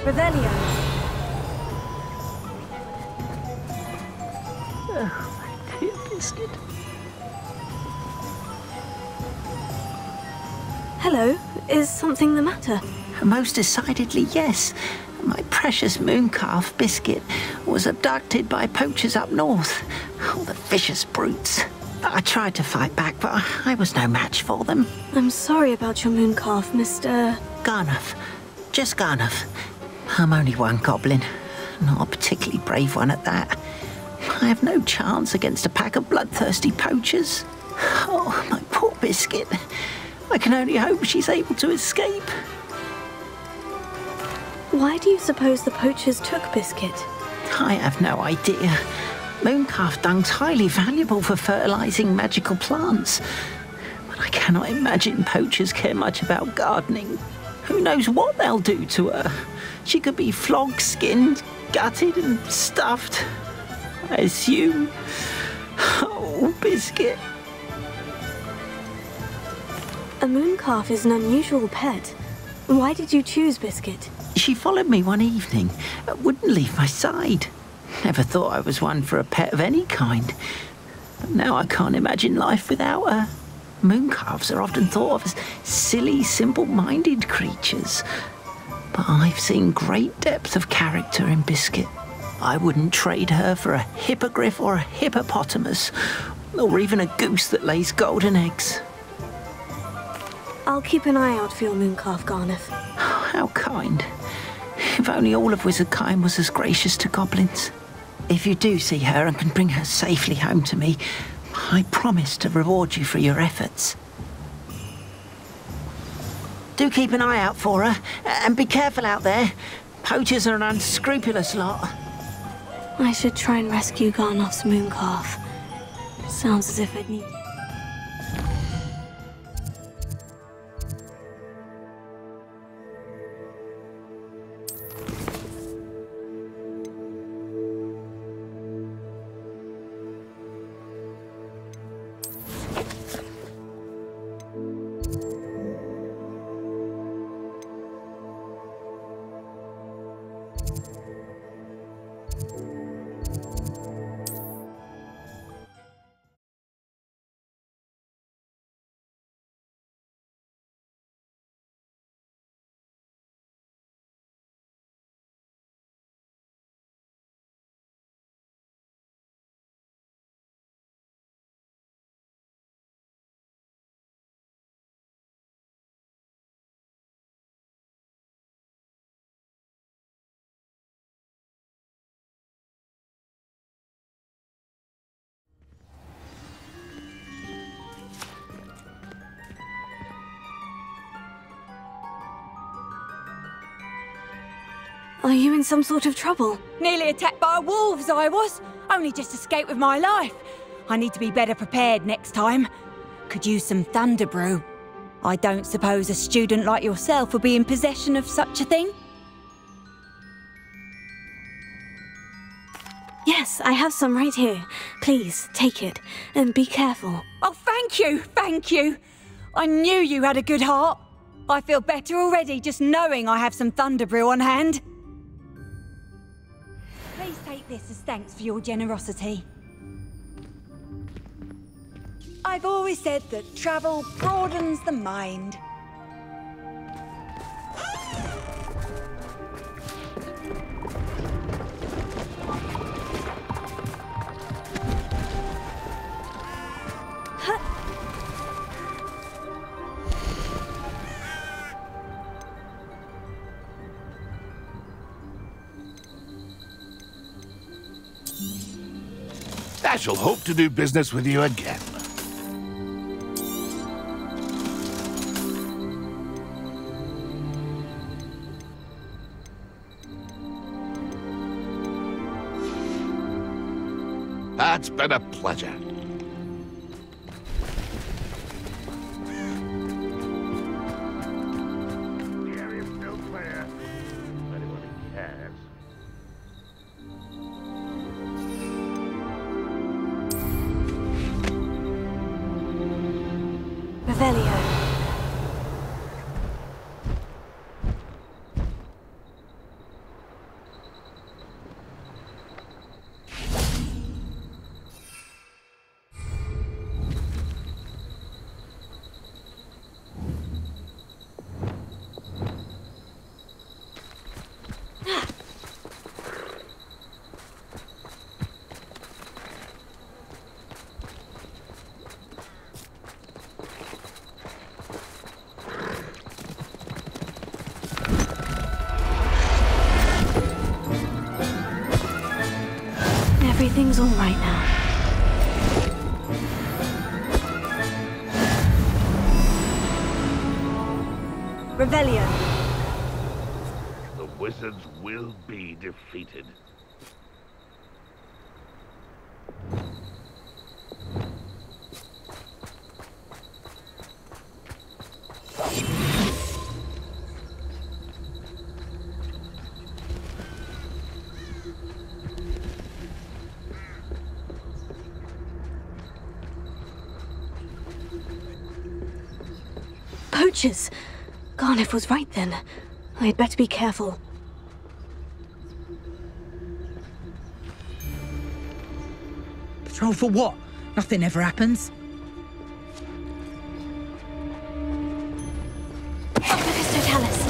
Revelio. Oh, my dear Biscuit. Hello, is something the matter? Most decidedly, yes. My precious mooncalf, Biscuit, was abducted by poachers up north. Oh, the vicious brutes. I tried to fight back, but I was no match for them. I'm sorry about your mooncalf, Mr. Garnuff. Just Garnuff. I'm only one goblin. Not a particularly brave one at that. I have no chance against a pack of bloodthirsty poachers. Oh, my poor Biscuit. I can only hope she's able to escape. Why do you suppose the poachers took Biscuit? I have no idea. Mooncalf dung's highly valuable for fertilizing magical plants. But I cannot imagine poachers care much about gardening. Who knows what they'll do to her? She could be flogged, skinned, gutted and stuffed. I assume. Oh, Biscuit. A mooncalf is an unusual pet. Why did you choose Biscuit? She followed me one evening, wouldn't leave my side. Never thought I was one for a pet of any kind. But now I can't imagine life without her. Mooncalves are often thought of as silly, simple-minded creatures. But I've seen great depth of character in Biscuit. I wouldn't trade her for a hippogriff or a hippopotamus, or even a goose that lays golden eggs. I'll keep an eye out for your mooncalf, Garnuff. How kind. If only all of Wizardkind was as gracious to goblins. If you do see her and can bring her safely home to me, I promise to reward you for your efforts. Do keep an eye out for her, and be careful out there. Poachers are an unscrupulous lot. I should try and rescue Garnuff's mooncalf. Sounds as if I'd need... Are you in some sort of trouble? Nearly attacked by wolves, I was. Only just escaped with my life. I need to be better prepared next time. Could use some thunder brew. I don't suppose a student like yourself will be in possession of such a thing? Yes, I have some right here. Please, take it, and be careful. Oh, thank you, thank you. I knew you had a good heart. I feel better already just knowing I have some thunder brew on hand. Please take this as thanks for your generosity. I've always said that travel broadens the mind. I shall hope to do business with you again. It's been a pleasure. The area's still clear. If anyone cares. Revelio. Everything's all right now. Revelio. The wizards will be defeated. Poachers! Garniff was right then. I'd better be careful. Patrol for what? Nothing ever happens. Opus Totalis!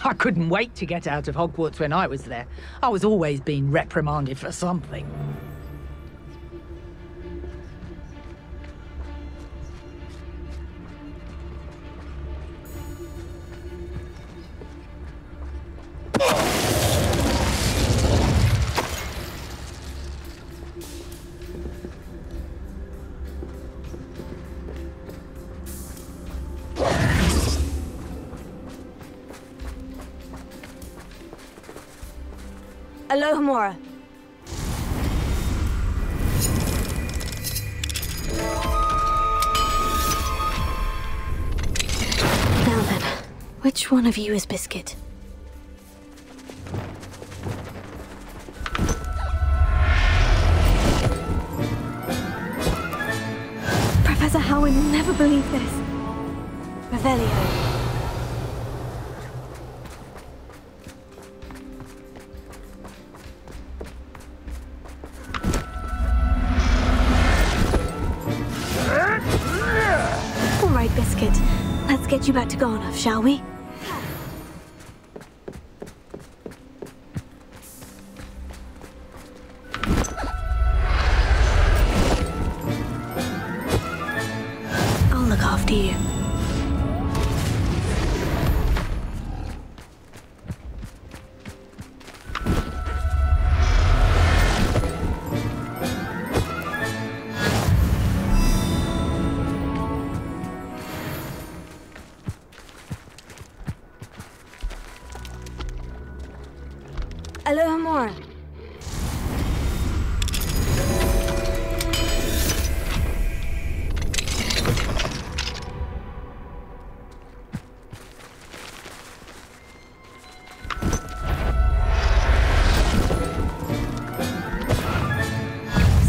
I couldn't wait to get out of Hogwarts when I was there. I was always being reprimanded for something. Alohomora. Now then, which one of you is Biscuit? Professor Howard will never believe this. Revelio. Biscuit, let's get you back to Garnoff, shall we? I'll look after you. Alohomora.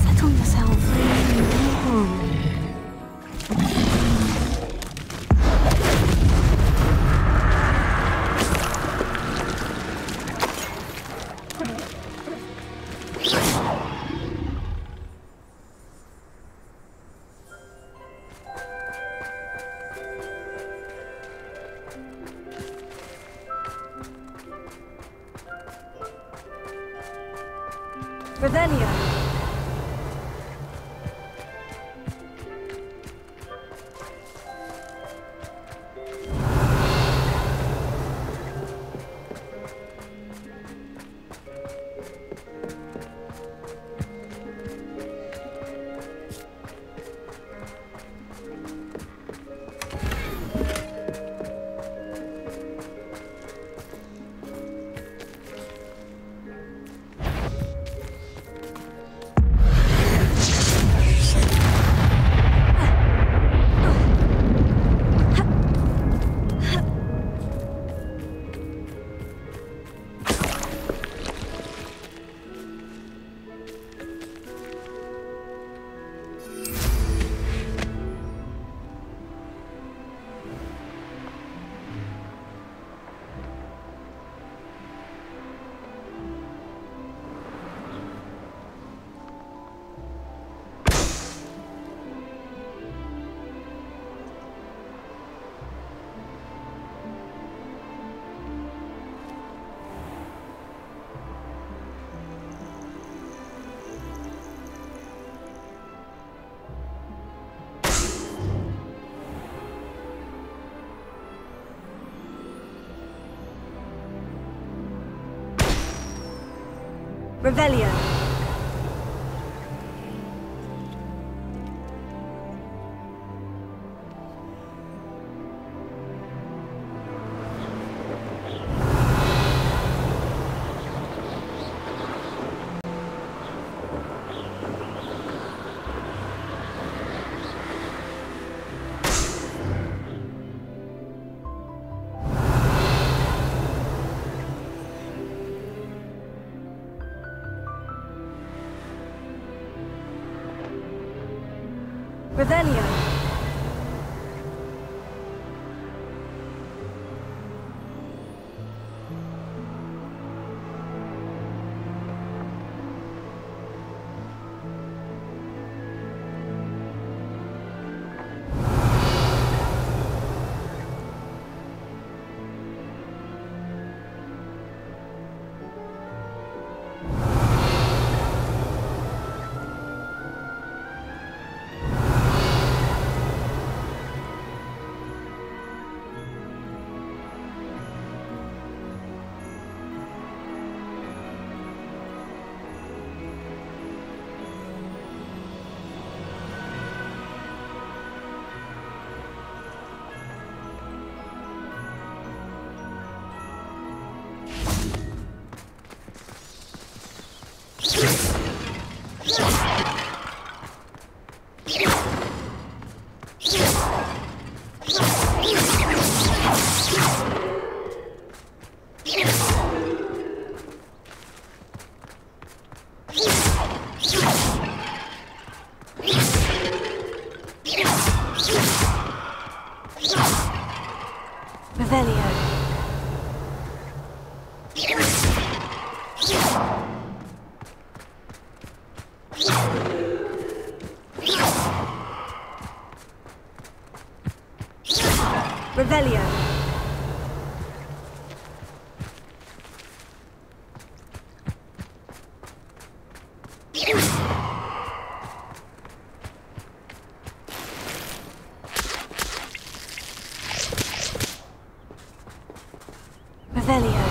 Settle yourself. Revelio. Revelio. Revelio. Revelio. Revelio. Revelio.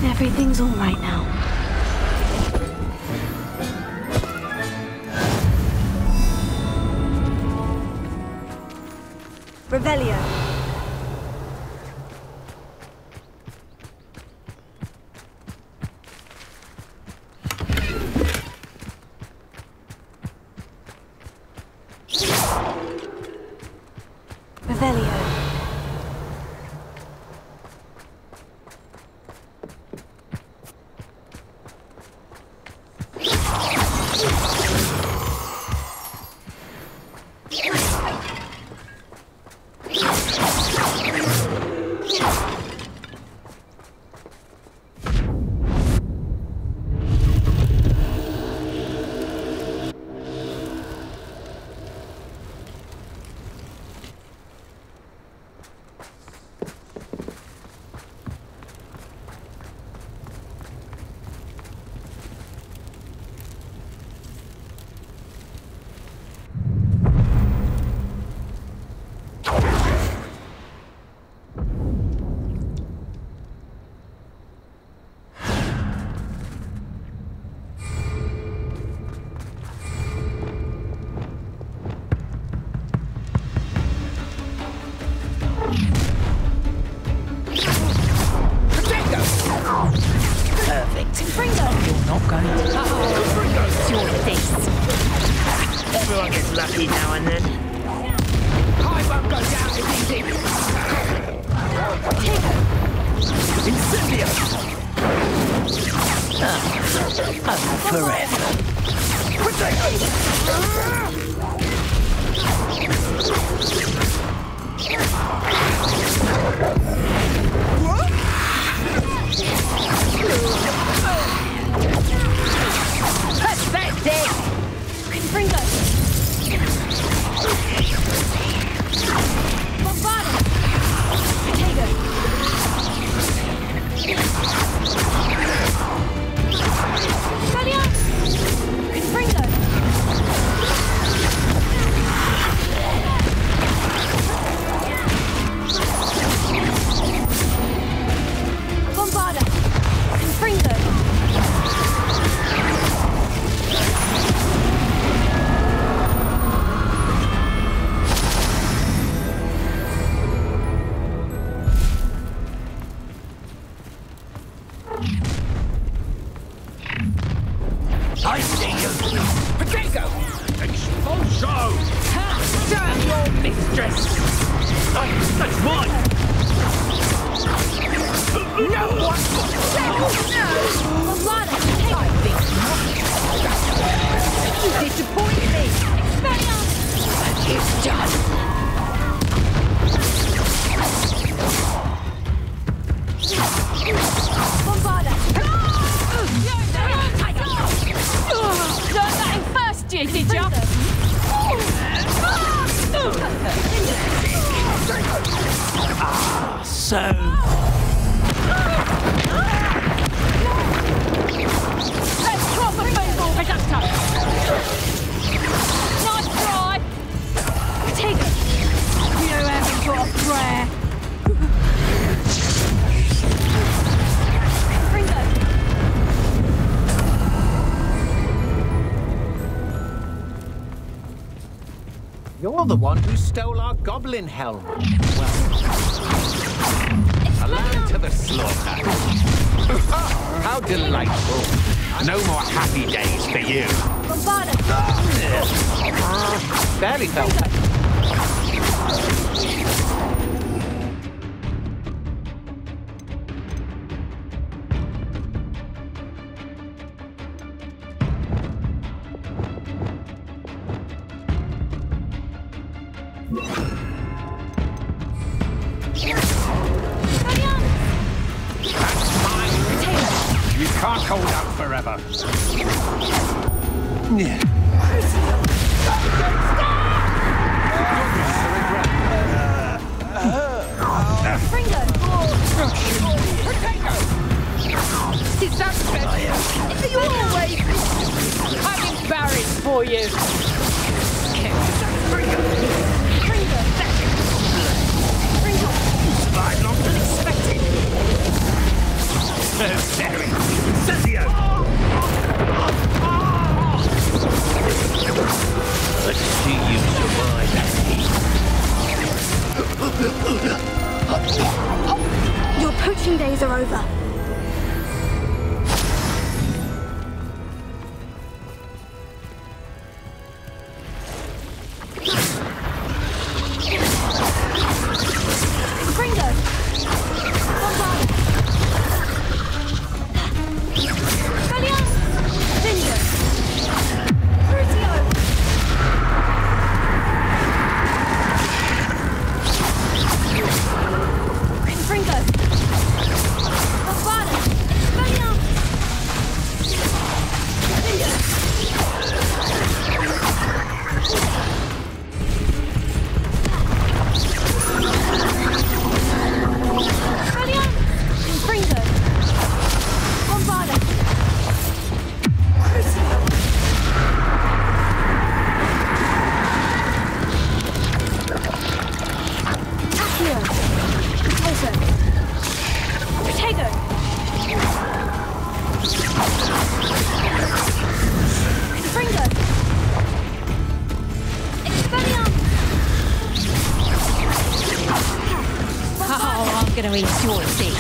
Everything's all right now. Revelio. Revelio. Perfect. You're not going to. It's your face. Everyone gets lucky now and then. I won't go down as easy. Incendio! Forever. Pathetic! Confringo! Bombarded! Potato! soon. Let's drop a baseball projector! Nice try! Take it! You haven't got a prayer! Ringo! You're the one who stole our goblin helm. Well, a lamb to the slaughter. How delightful. No more happy days for you. Barely felt that. You can't hold out forever. Yeah. Is that better? Are you always... I'm embarrassed for you. Survived longer than expected. Very. Cynthia! Let's see you survive that heat. Your poaching days are over. Gonna enjoy this.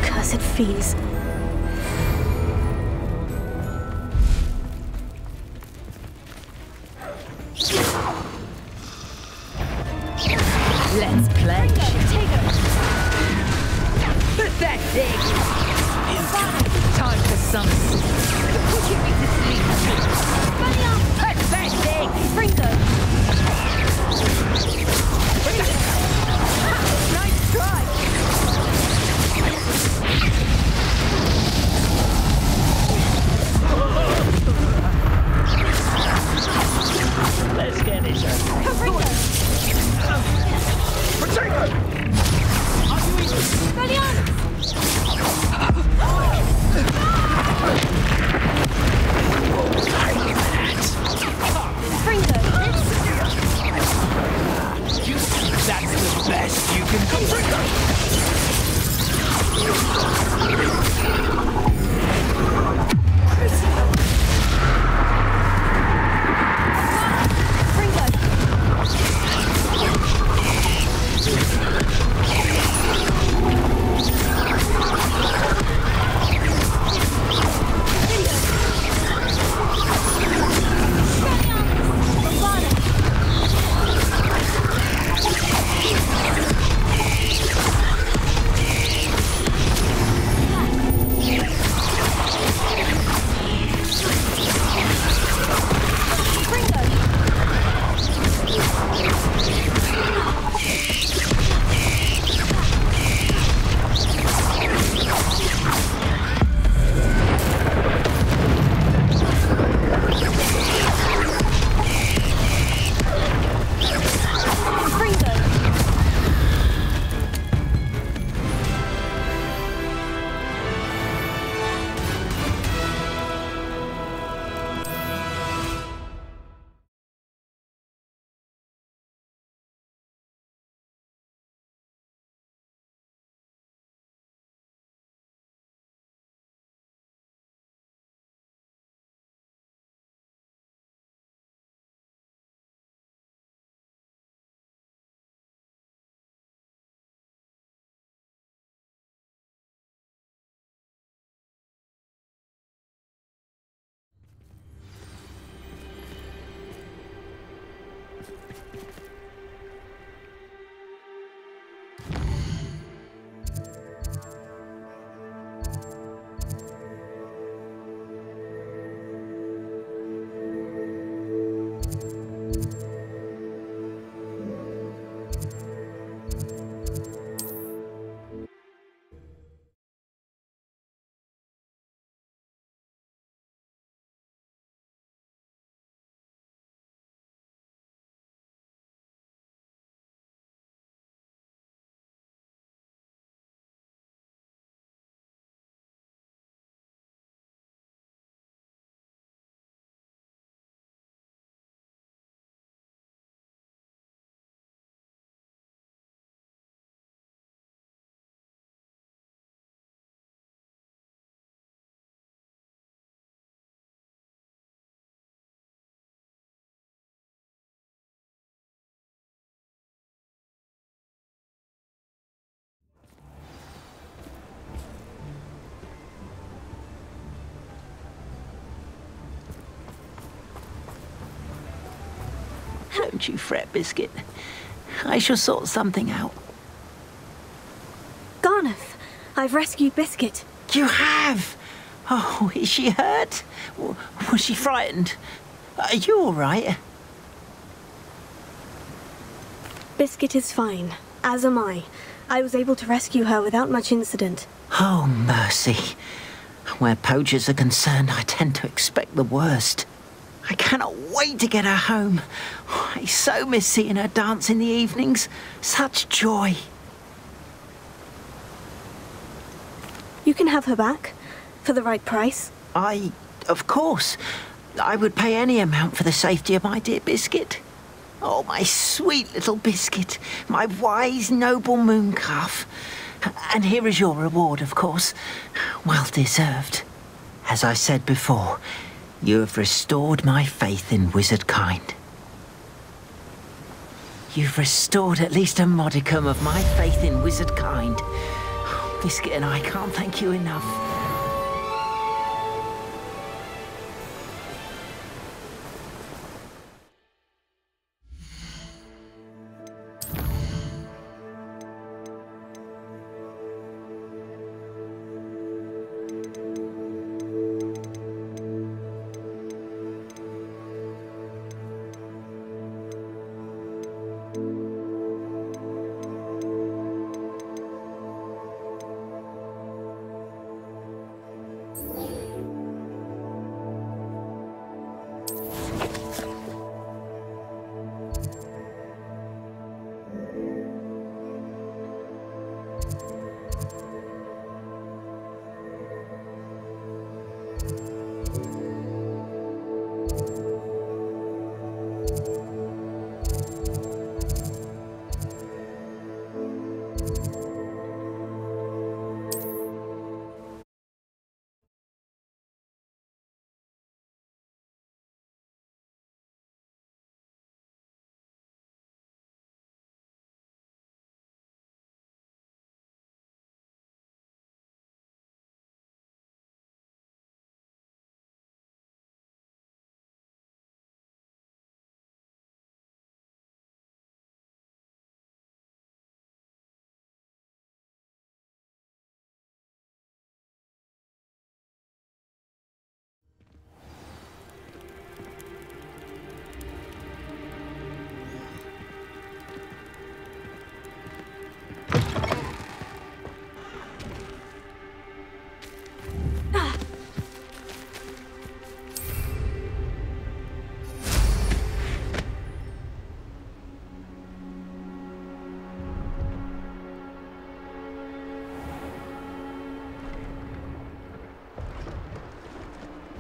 Cursed fiends. Let's play. Pathetic. Time for some putting me to sleep. Pathetic. Nice try. Let's get it done. Potato! That's the best you can do. Don't you fret, Biscuit. I shall sort something out. Garneth, I've rescued Biscuit. You have? Oh, is she hurt? Was she frightened? Are you all right? Biscuit is fine, as am I. I was able to rescue her without much incident. Oh, mercy. Where poachers are concerned, I tend to expect the worst. I cannot wait to get her home. I so miss seeing her dance in the evenings. Such joy. You can have her back, for the right price. Of course. I would pay any amount for the safety of my dear Biscuit. Oh, my sweet little Biscuit, my wise, noble moon calf. And here is your reward, of course. Well deserved. As I said before, you have restored my faith in wizard kind. You've restored at least a modicum of my faith in wizard kind. Biscuit and I can't thank you enough.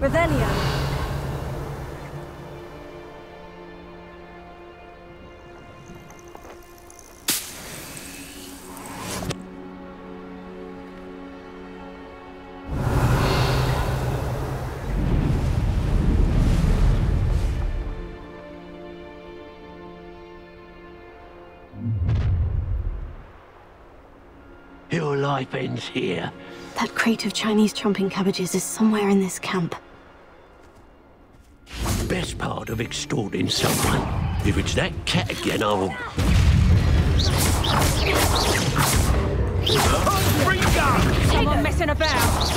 Revelio. Your life ends here. That crate of Chinese chomping cabbages is somewhere in this camp. Best part of extorting someone. If it's that cat again, I will... Free gun! Someone messing about.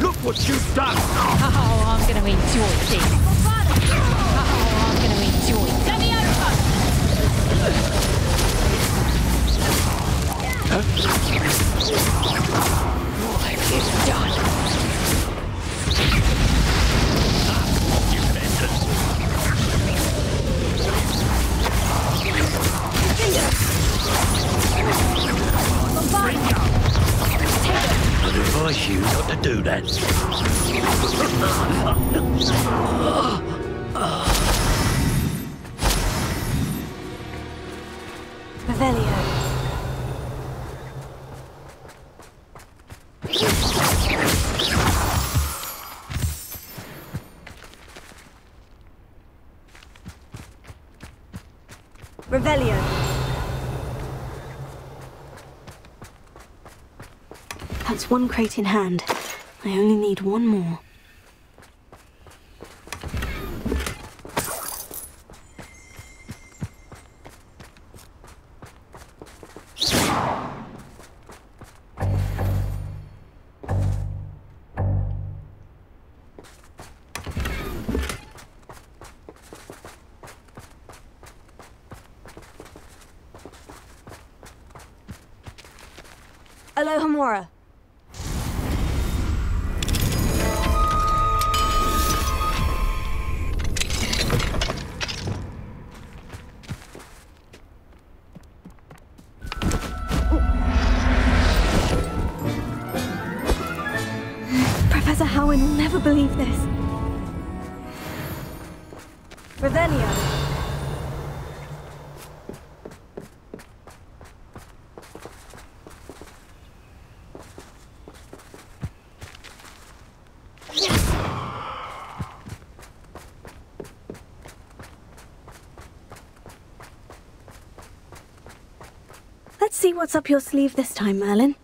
Look what you've done! Oh, I'm gonna enjoy this. Oh, I'm gonna enjoy this. Let me over! What have you done? I'd advise you not to do that. Revelio. Revelio. That's one crate in hand. I only need one more. Aloha Mora. Professor Howin will never believe this. Revelio. Let's see what's up your sleeve this time, Merlin.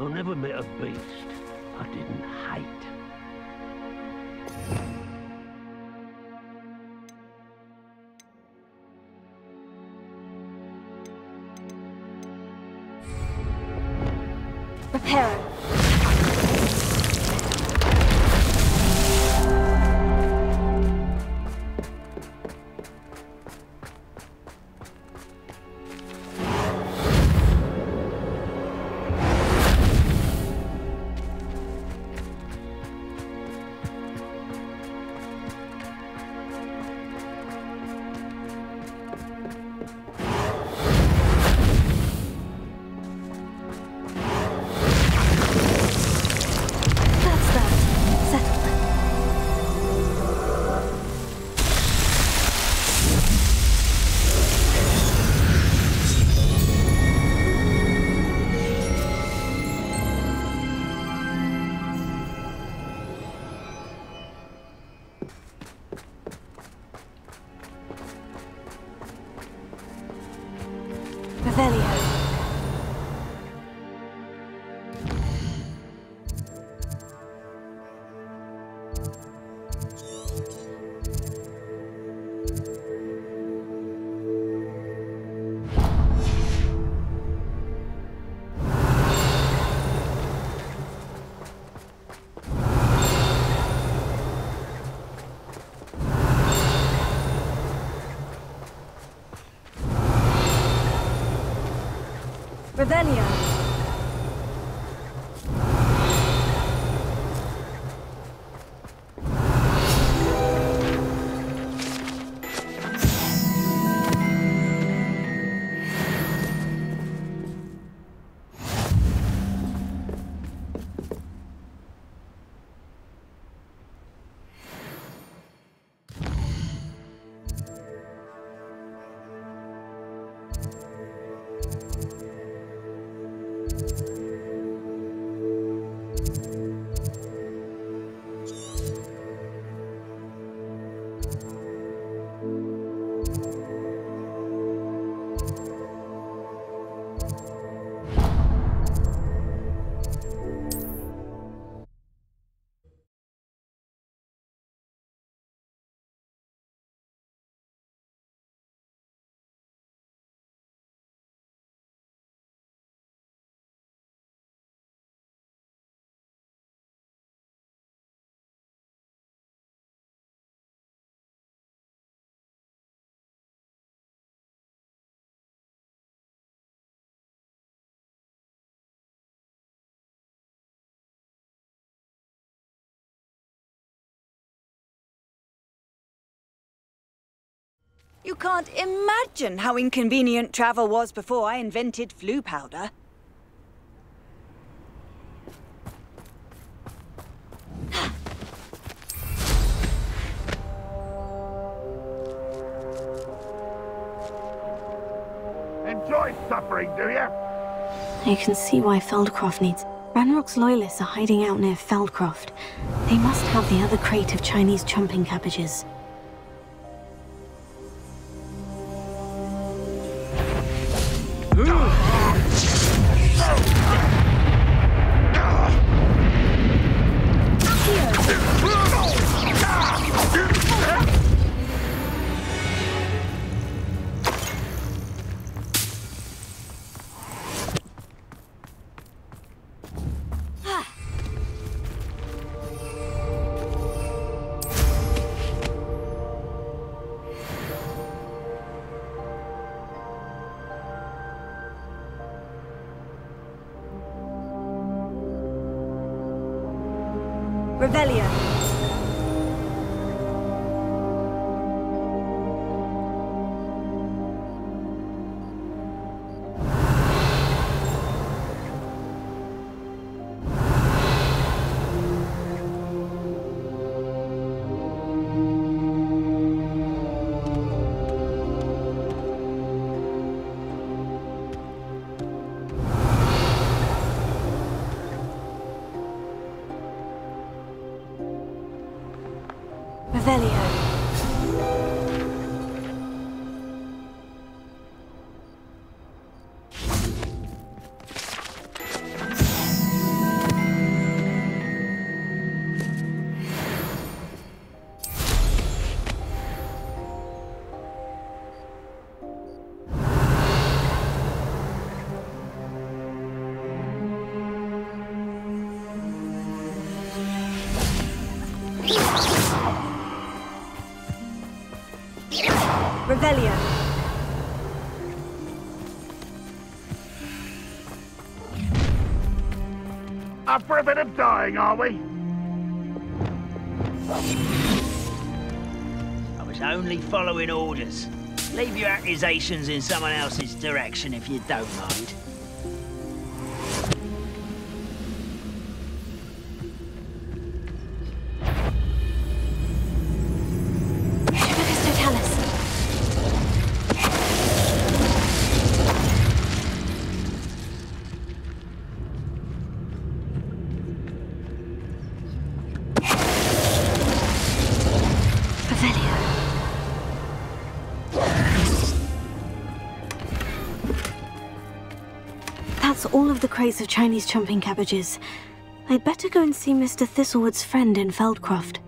I never met a beast I didn't hate. Reparo. Revelio. Revelio. You can't imagine how inconvenient travel was before I invented flu powder. enjoy suffering, do you? You can see why Feldcroft needs... Ranrock's loyalists are hiding out near Feldcroft. They must have the other crate of Chinese chumping cabbages. Revelio. Revelio. Revelio. Up for a bit of dying, are we? I was only following orders. Leave your accusations in someone else's direction if you don't mind. That's all of the crates of Chinese chumping cabbages. I'd better go and see Mr. Thistlewood's friend in Feldcroft.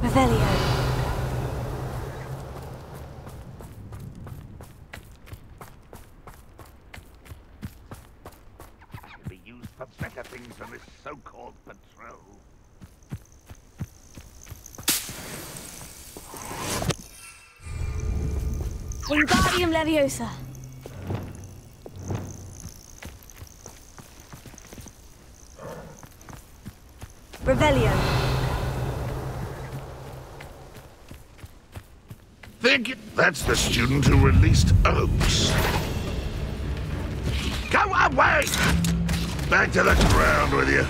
Revelio. Be used for better things than this so-called patrol. Wingardium Leviosa. Revelio. Think that's the student who released Oaks. Go away! Back to the ground with you.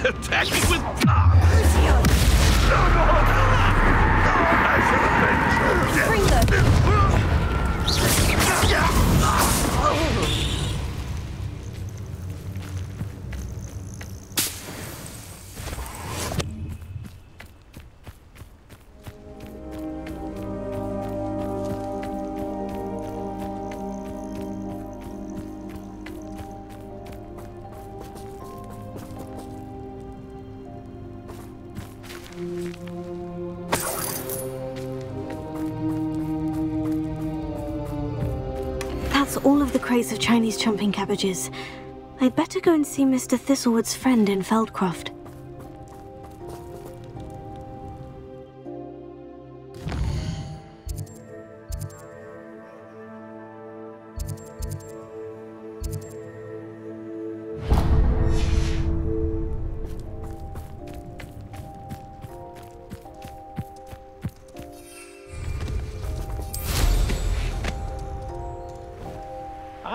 Attacking with plants! No more! I should have been That's all of the crates of Chinese chumping cabbages. I'd better go and see Mr. Thistlewood's friend in Feldcroft.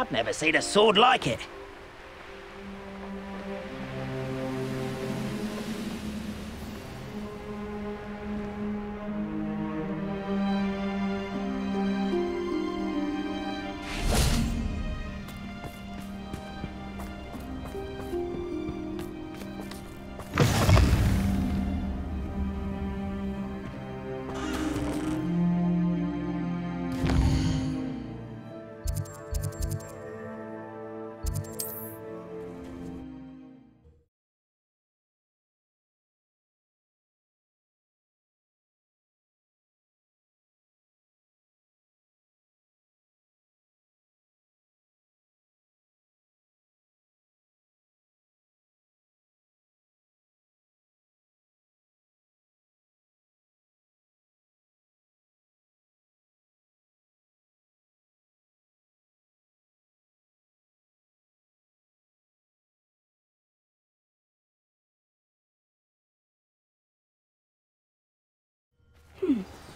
I've never seen a sword like it.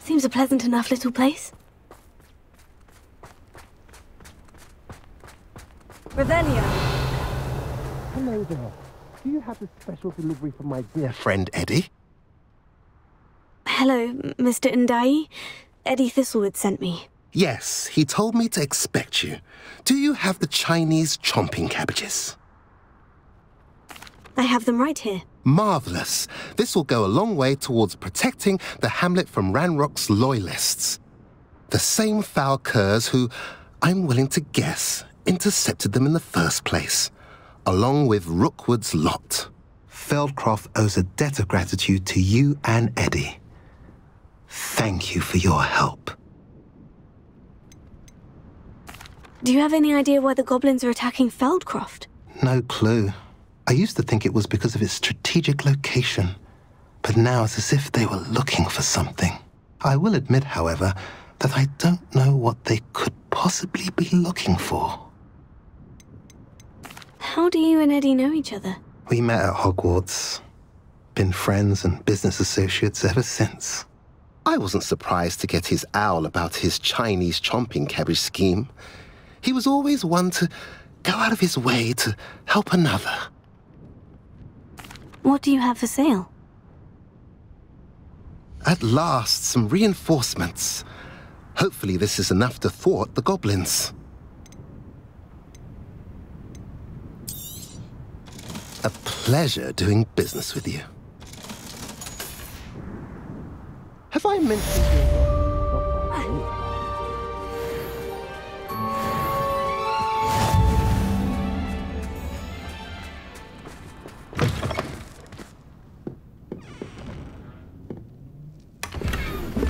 Seems a pleasant enough little place. Revelio. Hello there. Do you have a special delivery for my dear friend Eddie? Hello, Mr. Ndai. Eddie Thistlewood sent me. Yes, he told me to expect you. Do you have the Chinese chomping cabbages? I have them right here. Marvelous. This will go a long way towards protecting the hamlet from Ranrock's loyalists. The same foul curs who, I'm willing to guess, intercepted them in the first place, along with Rookwood's lot. Feldcroft owes a debt of gratitude to you and Eddie. Thank you for your help. Do you have any idea why the goblins are attacking Feldcroft? No clue. I used to think it was because of its strategic location, but now it's as if they were looking for something. I will admit, however, that I don't know what they could possibly be looking for. How do you and Eddie know each other? We met at Hogwarts. Been friends and business associates ever since. I wasn't surprised to get his owl about his Chinese chomping cabbage scheme. He was always one to go out of his way to help another. What do you have for sale? At last, some reinforcements. Hopefully this is enough to thwart the goblins. A pleasure doing business with you. Have I mentioned you?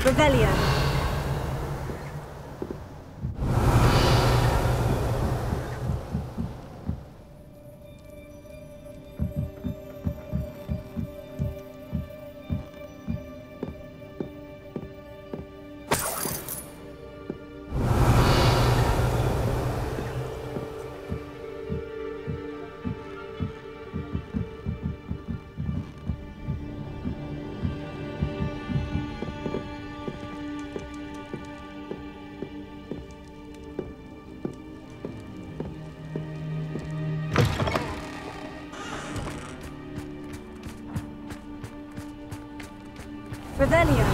Revelio. Revelio.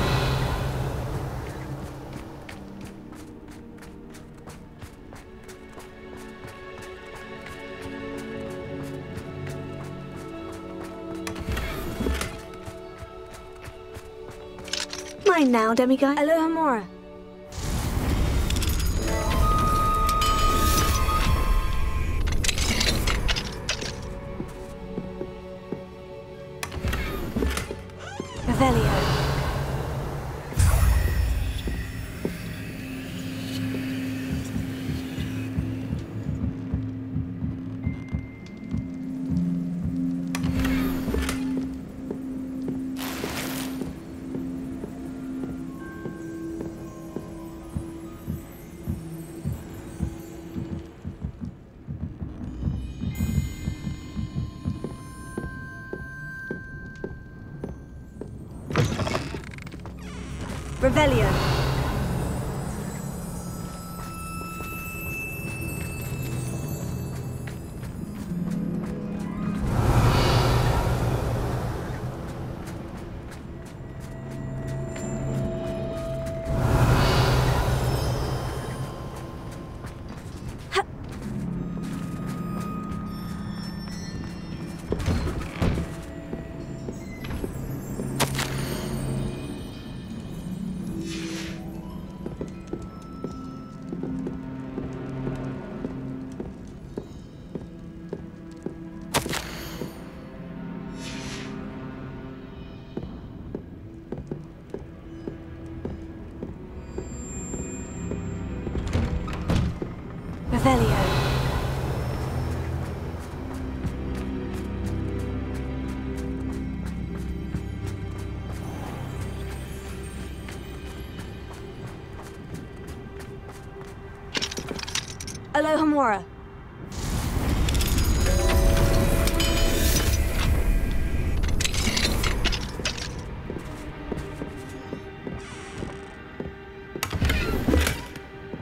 Mine now, demiguy. Aloha Mora. Revelio. Revelio. Revelio. Alohomora.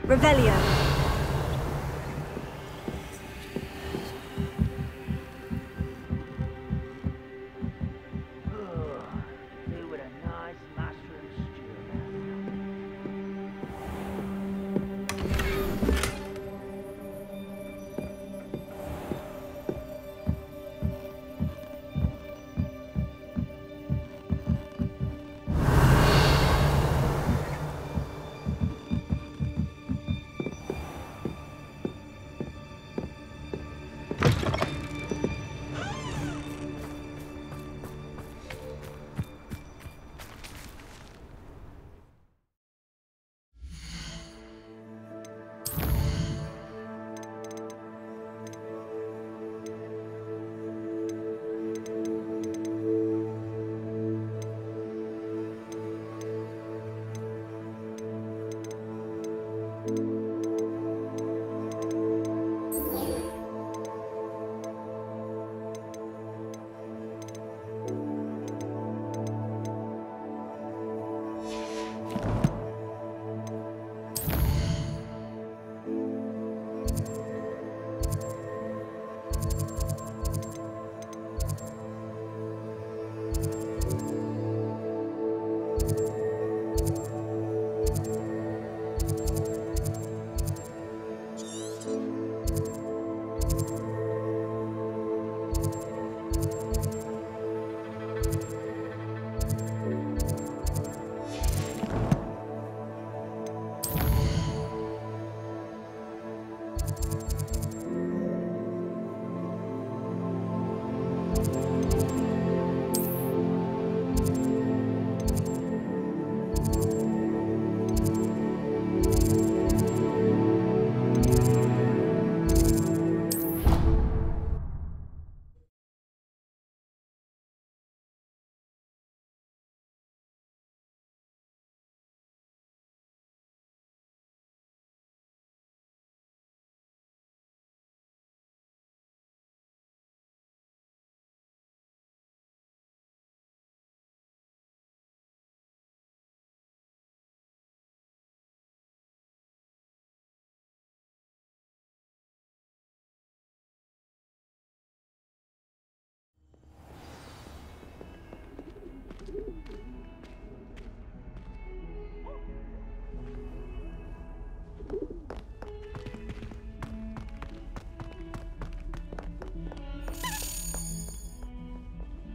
Revelio. Do with a nice mushroom stew.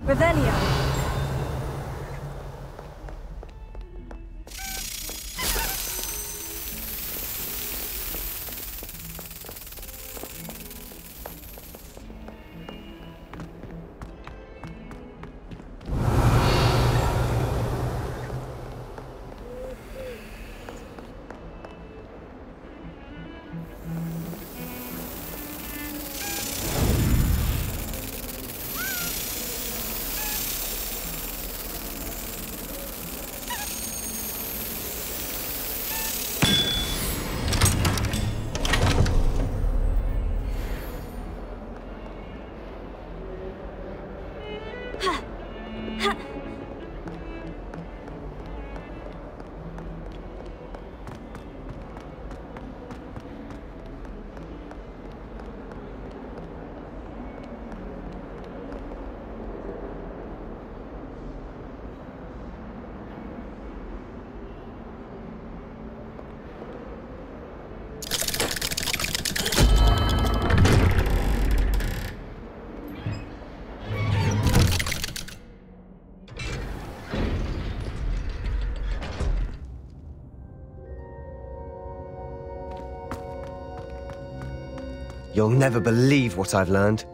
Revelio. You'll never believe what I've learned.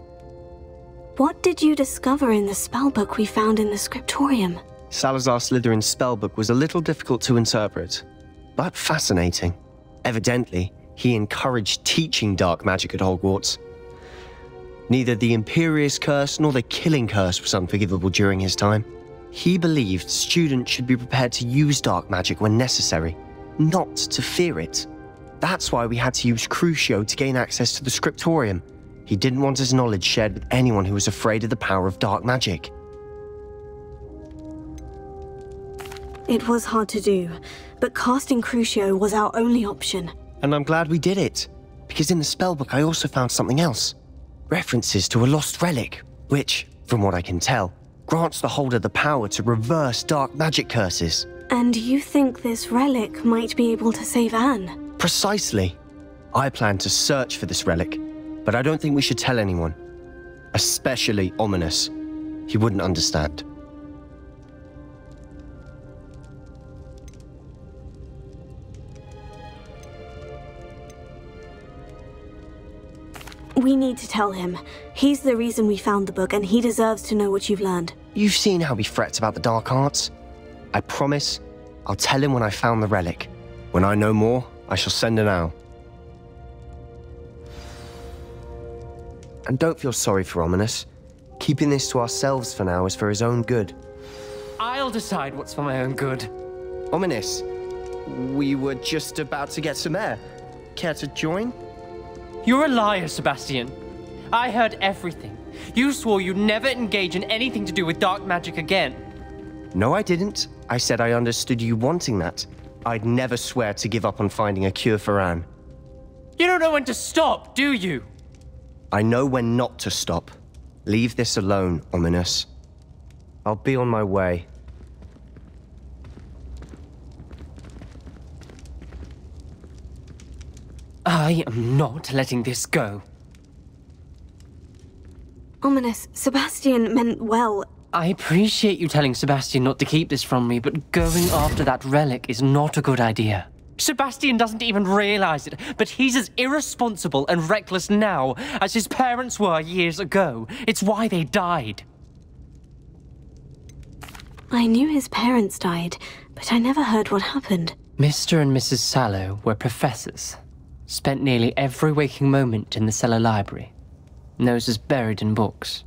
What did you discover in the spellbook we found in the scriptorium? Salazar Slytherin's spellbook was a little difficult to interpret, but fascinating. Evidently, He encouraged teaching dark magic at Hogwarts. Neither the Imperious Curse nor the Killing Curse was unforgivable during his time. He believed students should be prepared to use dark magic when necessary, not to fear it. That's why we had to use Crucio to gain access to the Scriptorium. He didn't want his knowledge shared with anyone who was afraid of the power of dark magic. It was hard to do, but casting Crucio was our only option. And I'm glad we did it, because in the spellbook I also found something else. References to a lost relic, which, from what I can tell, grants the holder the power to reverse dark magic curses. And you think this relic might be able to save Anne? Precisely. I plan to search for this relic, but I don't think we should tell anyone. Especially Ominous. He wouldn't understand. We need to tell him. He's the reason we found the book, and he deserves to know what you've learned. You've seen how he frets about the dark arts. I promise, I'll tell him when I found the relic. When I know more, I shall send an owl. And don't feel sorry for Ominous. Keeping this to ourselves for now is for his own good. I'll decide what's for my own good. Ominous, we were just about to get some air. Care to join? You're a liar, Sebastian. I heard everything. You swore you'd never engage in anything to do with dark magic again. No, I didn't. I said I understood you wanting that. I'd never swear to give up on finding a cure for Anne. You don't know when to stop, do you? I know when not to stop. Leave this alone, Ominous. I'll be on my way. I am not letting this go. Ominous, Sebastian meant well. I appreciate you telling Sebastian not to keep this from me, but going after that relic is not a good idea. Sebastian doesn't even realize it, but he's as irresponsible and reckless now as his parents were years ago. It's why they died. I knew his parents died, but I never heard what happened. Mr. and Mrs. Sallow were professors. Spent nearly every waking moment in the cellar library. Noses buried in books.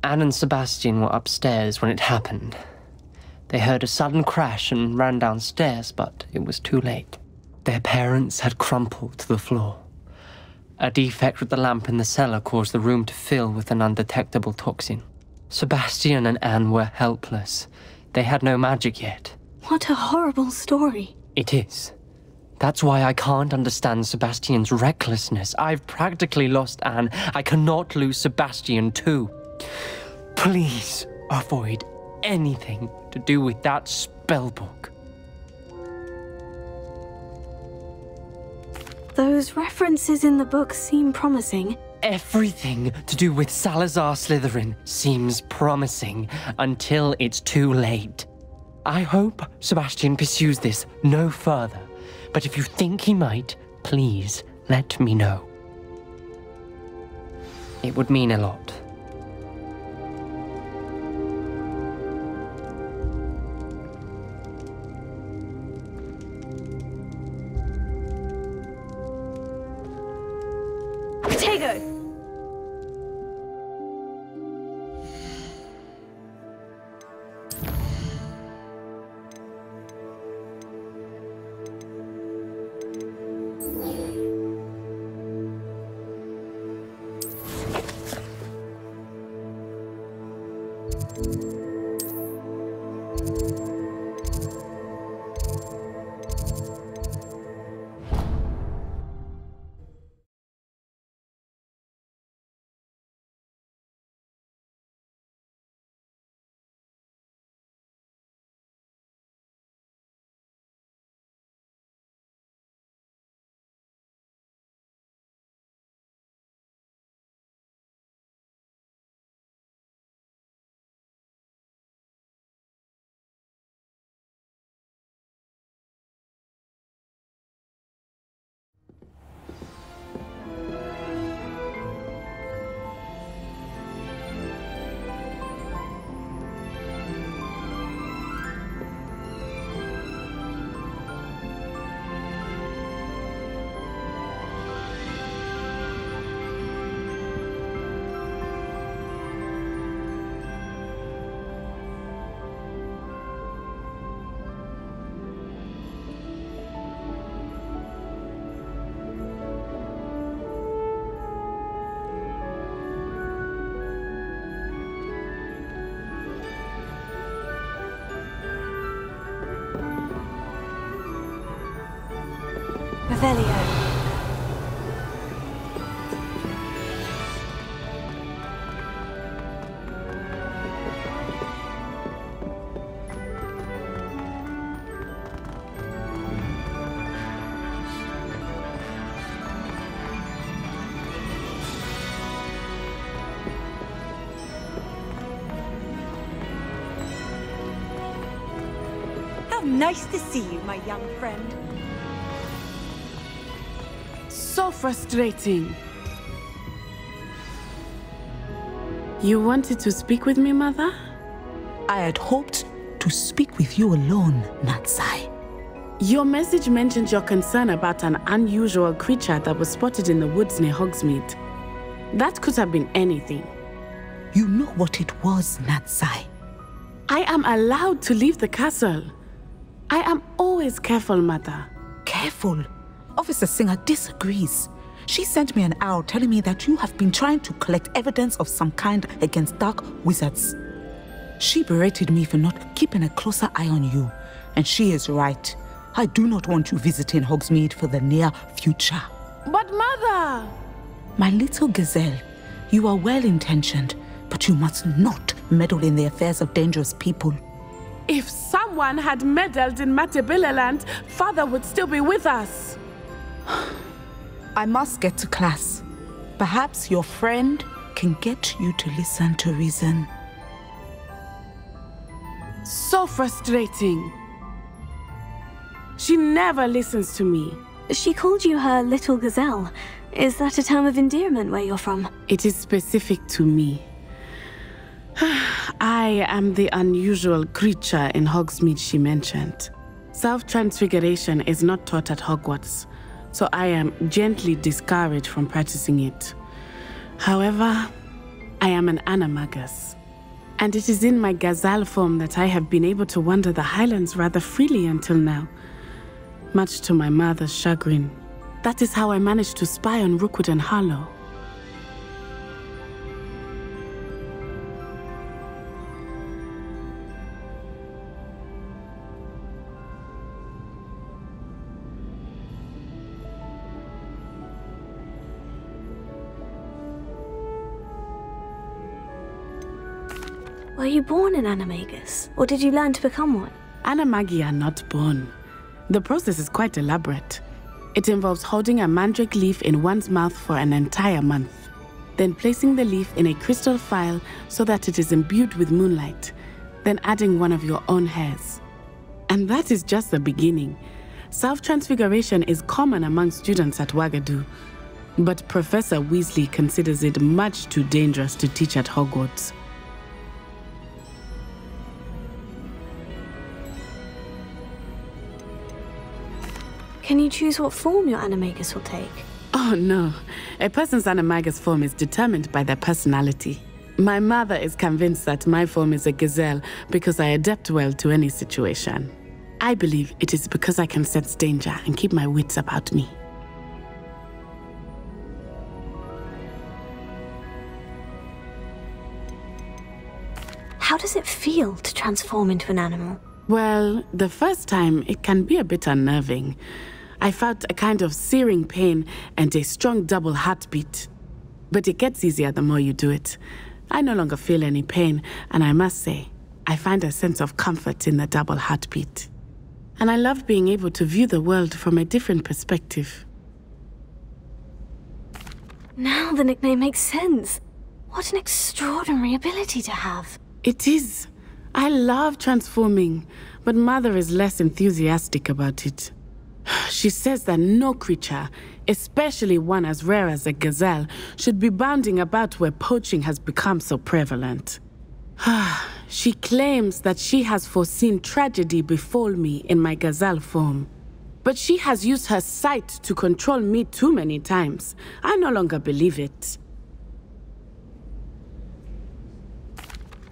Anne and Sebastian were upstairs when it happened. They heard a sudden crash and ran downstairs, but it was too late. Their parents had crumpled to the floor. A defect with the lamp in the cellar caused the room to fill with an undetectable toxin. Sebastian and Anne were helpless. They had no magic yet. What a horrible story. It is. That's why I can't understand Sebastian's recklessness. I've practically lost Anne. I cannot lose Sebastian too. Please avoid anything to do with that spellbook. Those references in the book seem promising. Everything to do with Salazar Slytherin seems promising until it's too late. I hope Sebastian pursues this no further, but if you think he might, please let me know. It would mean a lot. Tego! Revelio. Nice to see you, my young friend. So frustrating. You wanted to speak with me, Mother? I had hoped to speak with you alone, Natsai. Your message mentioned your concern about an unusual creature that was spotted in the woods near Hogsmeade. That could have been anything. You know what it was, Natsai. I am allowed to leave the castle. I am always careful, Mother. Careful? Officer Singer disagrees. She sent me an owl telling me that you have been trying to collect evidence of some kind against dark wizards. She berated me for not keeping a closer eye on you, and she is right. I do not want you visiting Hogsmeade for the near future. But Mother! My little gazelle, you are well-intentioned, but you must not meddle in the affairs of dangerous people. If someone had meddled in Matabeleland, Father would still be with us. I must get to class. Perhaps your friend can get you to listen to reason. So frustrating. She never listens to me. She called you her little gazelle. Is that a term of endearment where you're from? It is specific to me. I am the unusual creature in Hogsmeade she mentioned. Self-transfiguration is not taught at Hogwarts, so I am gently discouraged from practicing it. However, I am an animagus, and it is in my gazelle form that I have been able to wander the Highlands rather freely until now, much to my mother's chagrin. That is how I managed to spy on Rookwood and Harlow. Were you born an animagus, or did you learn to become one? Animagi are not born. The process is quite elaborate. It involves holding a mandrake leaf in one's mouth for an entire month, then placing the leaf in a crystal phial so that it is imbued with moonlight, then adding one of your own hairs. And that is just the beginning. Self-transfiguration is common among students at Wagadu, but Professor Weasley considers it much too dangerous to teach at Hogwarts. Can you choose what form your animagus will take? Oh no, a person's animagus form is determined by their personality. My mother is convinced that my form is a gazelle because I adapt well to any situation. I believe it is because I can sense danger and keep my wits about me. How does it feel to transform into an animal? Well, the first time it can be a bit unnerving. I felt a kind of searing pain and a strong double heartbeat. But it gets easier the more you do it. I no longer feel any pain, and I must say, I find a sense of comfort in the double heartbeat. And I love being able to view the world from a different perspective. Now the nickname makes sense. What an extraordinary ability to have. It is. I love transforming, but Mother is less enthusiastic about it. She says that no creature, especially one as rare as a gazelle, should be bounding about where poaching has become so prevalent. She claims that she has foreseen tragedy befall me in my gazelle form. But she has used her sight to control me too many times. I no longer believe it.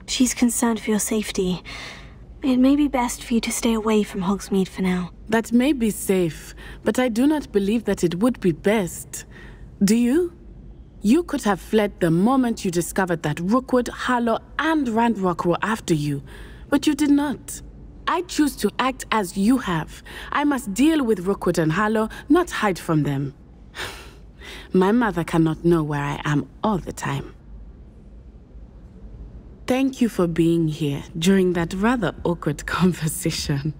She's concerned for your safety. It may be best for you to stay away from Hogsmeade for now. That may be safe, but I do not believe that it would be best. Do you? You could have fled the moment you discovered that Rookwood, Harlow, and Ranrock were after you, but you did not. I choose to act as you have. I must deal with Rookwood and Harlow, not hide from them. My mother cannot know where I am all the time. Thank you for being here during that rather awkward conversation.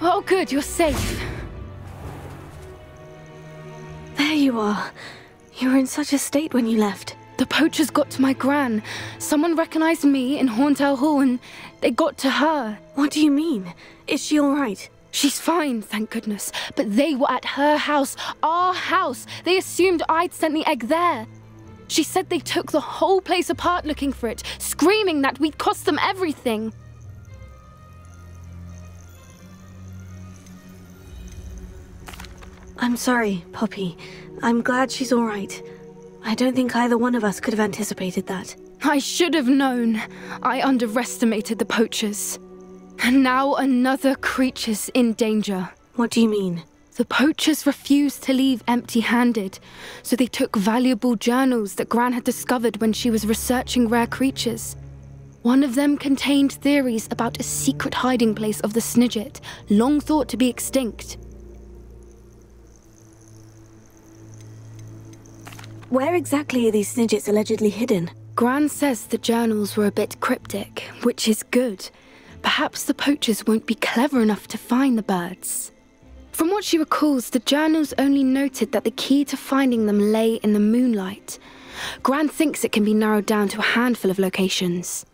Oh, good, you're safe. There you are. You were in such a state when you left. The poachers got to my gran. Someone recognized me in Horntail Hall and they got to her. What do you mean? Is she all right? She's fine, thank goodness. But they were at her house, our house. They assumed I'd sent the egg there. She said they took the whole place apart looking for it, screaming that we'd cost them everything. I'm sorry, Poppy. I'm glad she's all right. I don't think either one of us could have anticipated that. I should have known. I underestimated the poachers. And now another creature's in danger. What do you mean? The poachers refused to leave empty-handed, so they took valuable journals that Gran had discovered when she was researching rare creatures. One of them contained theories about a secret hiding place of the Snidget, long thought to be extinct. Where exactly are these Snidgets allegedly hidden? Gran says the journals were a bit cryptic, which is good. Perhaps the poachers won't be clever enough to find the birds. From what she recalls, the journals only noted that the key to finding them lay in the moonlight. Gran thinks it can be narrowed down to a handful of locations.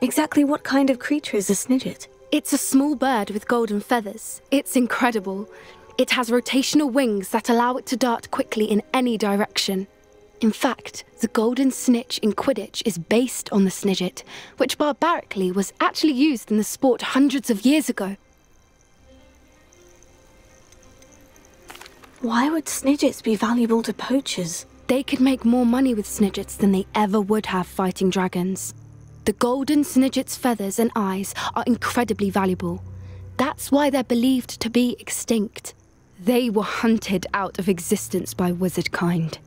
Exactly what kind of creature is a Snidget? It's a small bird with golden feathers. It's incredible. It has rotational wings that allow it to dart quickly in any direction. In fact, the golden snitch in Quidditch is based on the Snidget, which barbarically was actually used in the sport hundreds of years ago. Why would Snidgets be valuable to poachers? They could make more money with Snidgets than they ever would have fighting dragons. The golden Snidget's feathers and eyes are incredibly valuable. That's why they're believed to be extinct. They were hunted out of existence by wizard kind.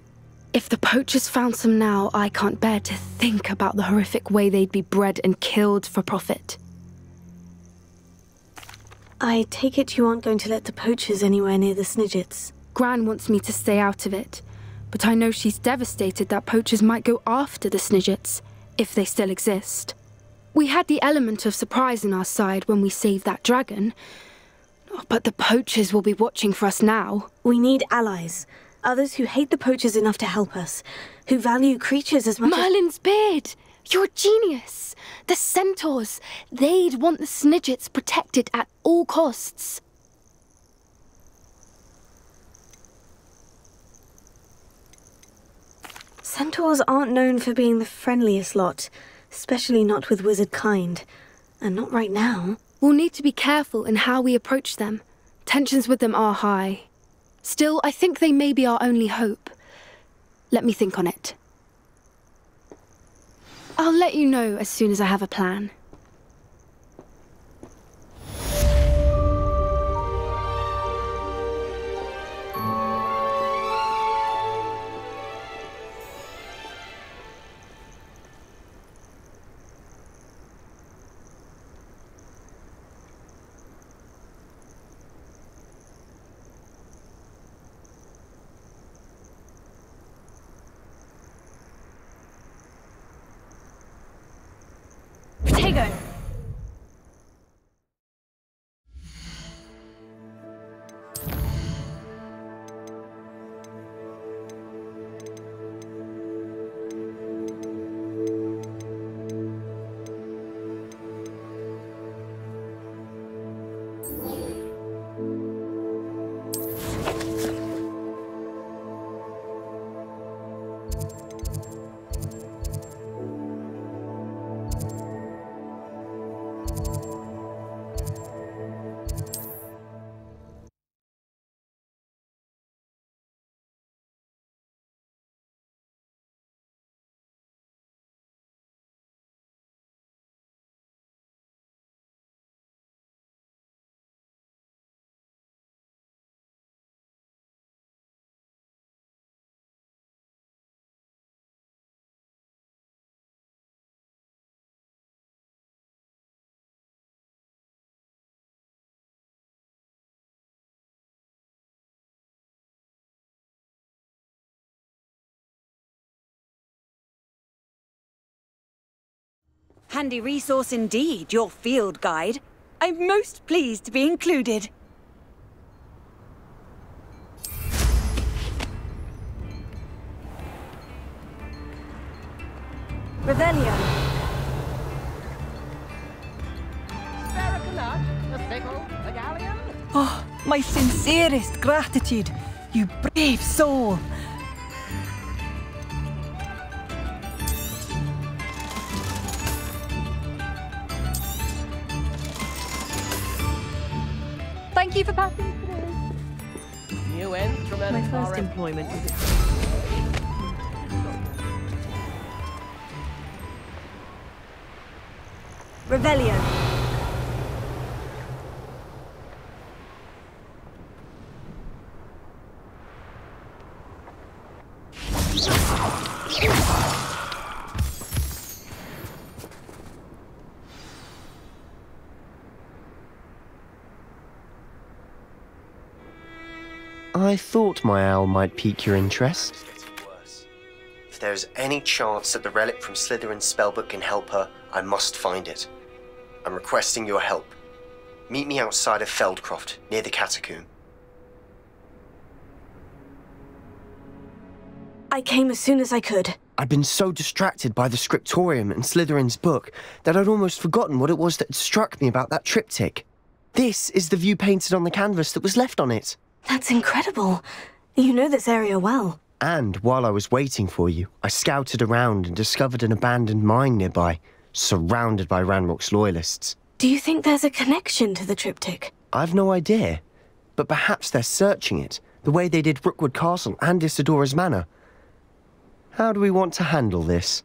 If the poachers found some now, I can't bear to think about the horrific way they'd be bred and killed for profit. I take it you aren't going to let the poachers anywhere near the Snidgets. Gran wants me to stay out of it, but I know she's devastated that poachers might go after the Snidgets, if they still exist. We had the element of surprise on our side when we saved that dragon, but the poachers will be watching for us now. We need allies. Others who hate the poachers enough to help us, who value creatures as much Merlin's beard! You're a genius! The centaurs! They'd want the Snidgets protected at all costs. Centaurs aren't known for being the friendliest lot, especially not with wizard kind. And not right now. We'll need to be careful in how we approach them. Tensions with them are high. Still, I think they may be our only hope. Let me think on it. I'll let you know as soon as I have a plan. Potato! Handy resource indeed, your field guide. I'm most pleased to be included. Revelio. Oh, my sincerest gratitude, you brave soul. Thank you for passing through. New instrument. My first employment was at... Revelio. I thought my owl might pique your interest. If there's any chance that the relic from Slytherin's spellbook can help her, I must find it. I'm requesting your help. Meet me outside of Feldcroft, near the catacomb. I came as soon as I could. I'd been so distracted by the scriptorium and Slytherin's book that I'd almost forgotten what it was that struck me about that triptych. This is the view painted on the canvas that was left on it. That's incredible. You know this area well. And while I was waiting for you, I scouted around and discovered an abandoned mine nearby, surrounded by Ranrock's loyalists. Do you think there's a connection to the triptych? I've no idea, but perhaps they're searching it, the way they did Rookwood Castle and Isidora's Manor. How do we want to handle this?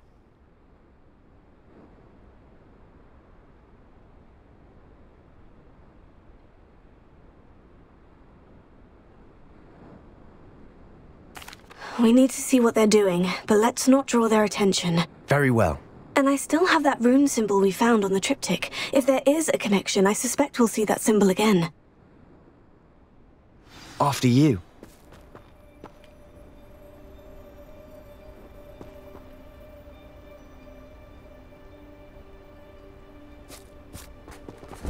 We need to see what they're doing, but let's not draw their attention. Very well. And I still have that rune symbol we found on the triptych. If there is a connection, I suspect we'll see that symbol again. After you.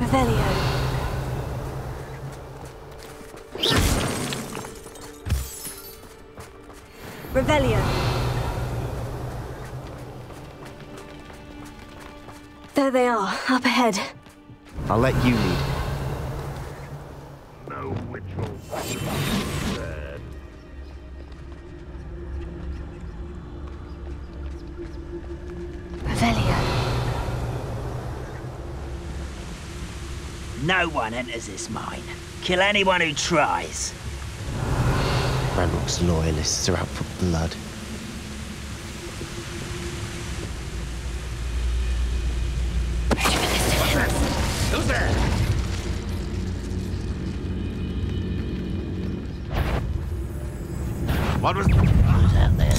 Revelio. Revelio. There they are, up ahead. I'll let you lead. No ritual. No one enters this mine. Kill anyone who tries. Ranrock's loyalists are out for blood. Who's there? What was out there?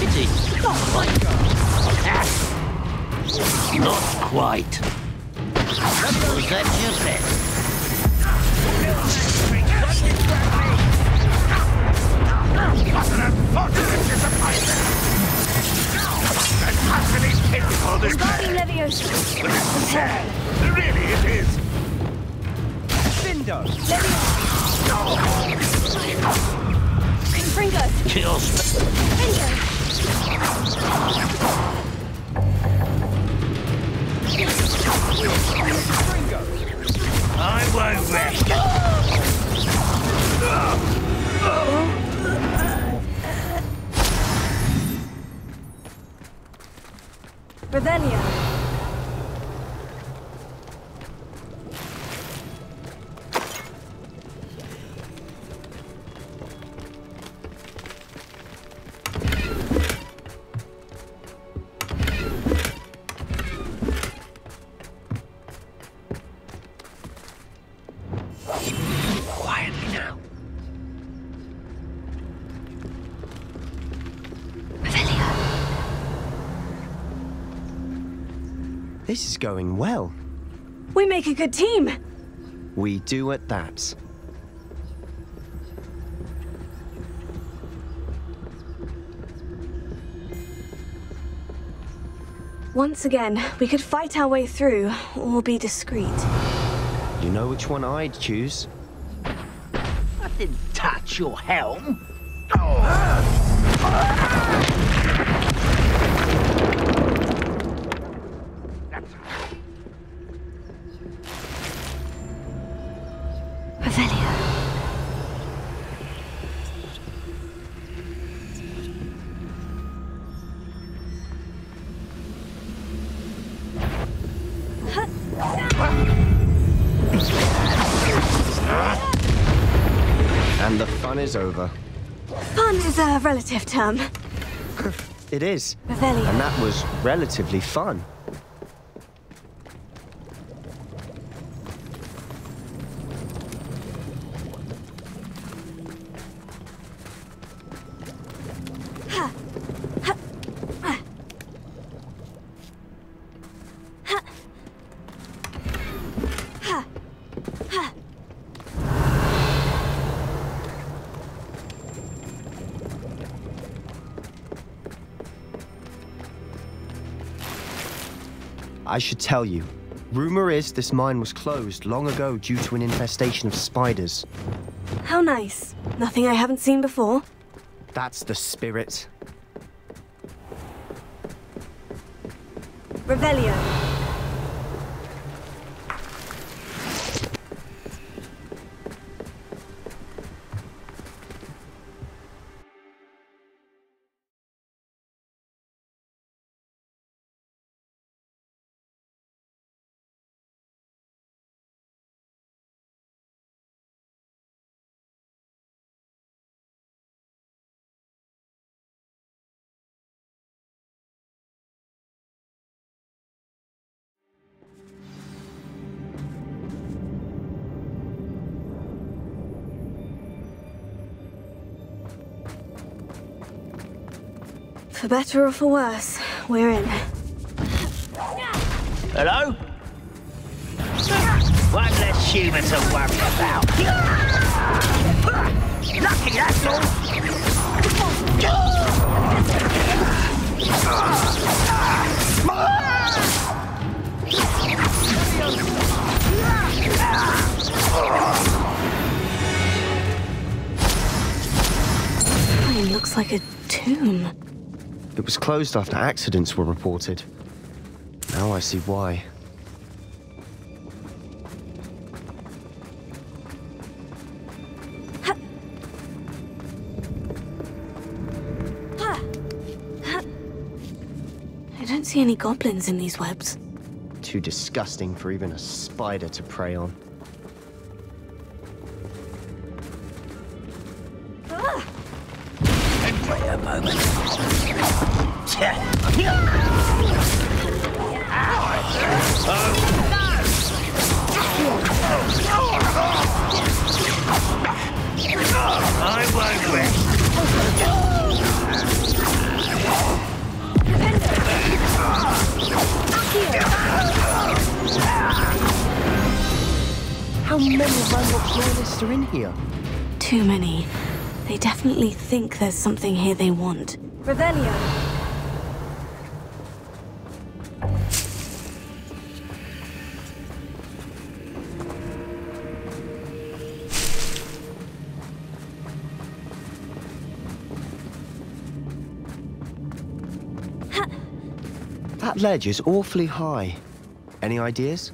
Is it? Oh my God! Not quite. Was that your best? What an unfortunate disappointment! And utterly pitiful this Bobby Leviosa. sad. Really it is. Bindo! Confringo. Kill. Bingo. I won't rest. Revelio. Quietly now. This is going well. We make a good team. We do at that. Once again, we could fight our way through, or be discreet. You know which one I'd choose? I didn't touch your helm. Revelio. And the fun is over. Fun is a relative term. It is. Revelio. And that was relatively fun. I should tell you, rumor is this mine was closed long ago due to an infestation of spiders. How nice. Nothing I haven't seen before. That's the spirit. Revelio. For better or for worse, we're in. Hello? One less human to worry about. Lucky, that's all. It looks like a tomb. It was closed after accidents were reported. Now I see why. I don't see any goblins in these webs. too disgusting for even a spider to prey on. Wait a moment. I won't win. How many Ranrock's loyalists are in here? Too many. They definitely think there's something here they want. Revelio. That ledge is awfully high. Any ideas?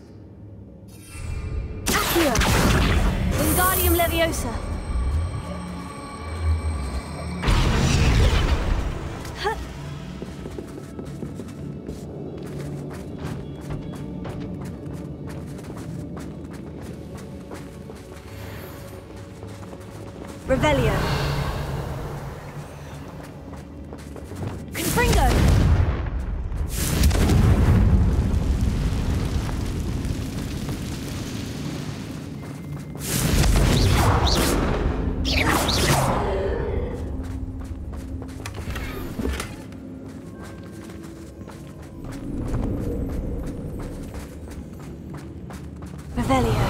Accio. Wingardium Leviosa. Revelio. Confringo. Revelio.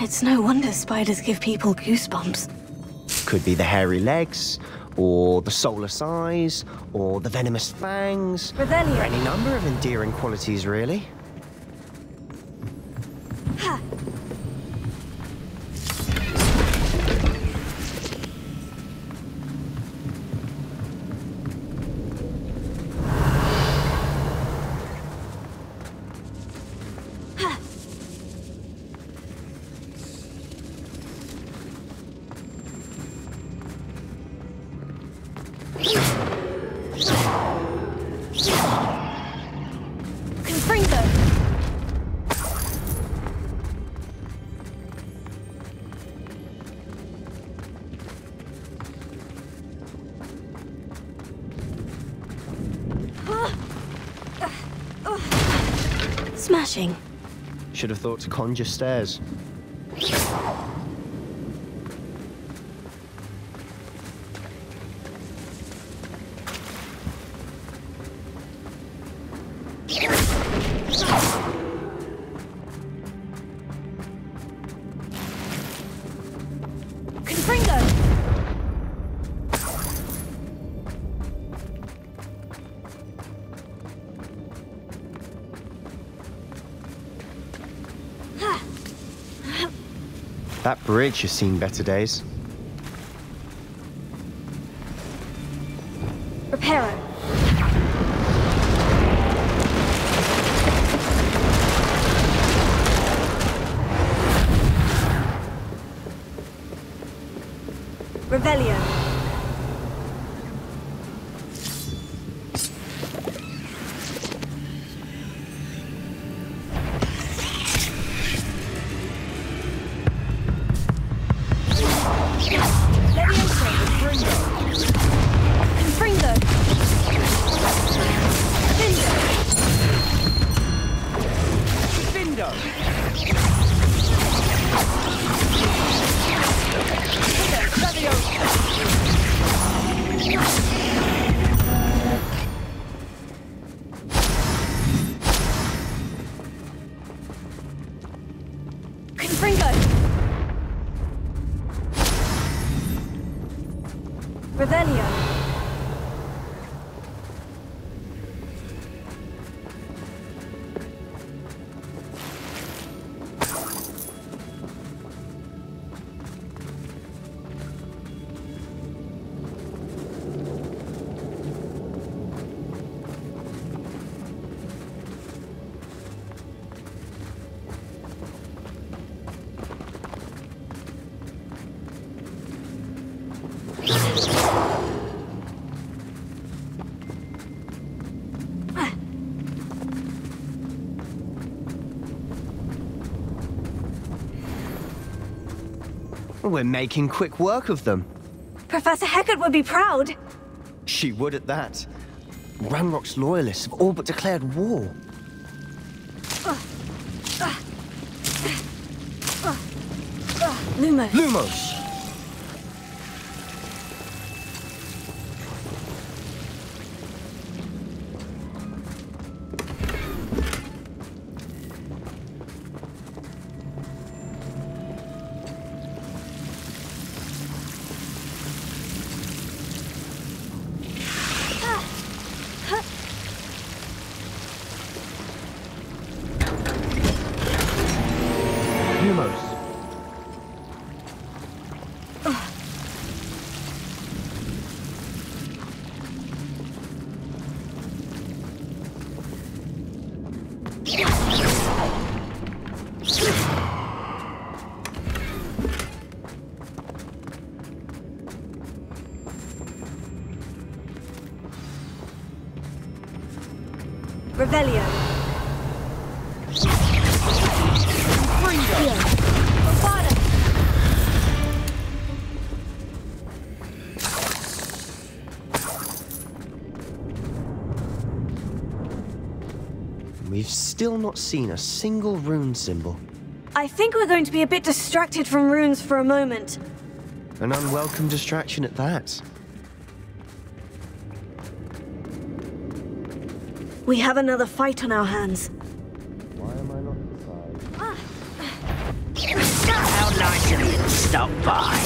It's no wonder spiders give people goosebumps. Could be the hairy legs, or the soulless eyes, or the venomous fangs. Revelio. Or any number of endearing qualities, really. Smashing. Should have thought to conjure stairs. That bridge has seen better days. Reparo. Revelio. Revelio. We're making quick work of them. Professor Hecat would be proud. She would at that. Ranrock's loyalists have all but declared war. Lumos. Lumos! Revelio. We've still not seen a single rune symbol. I think we're going to be a bit distracted from runes for a moment. An unwelcome distraction at that. We have another fight on our hands. Why am I not inside? How nice of you to stop by.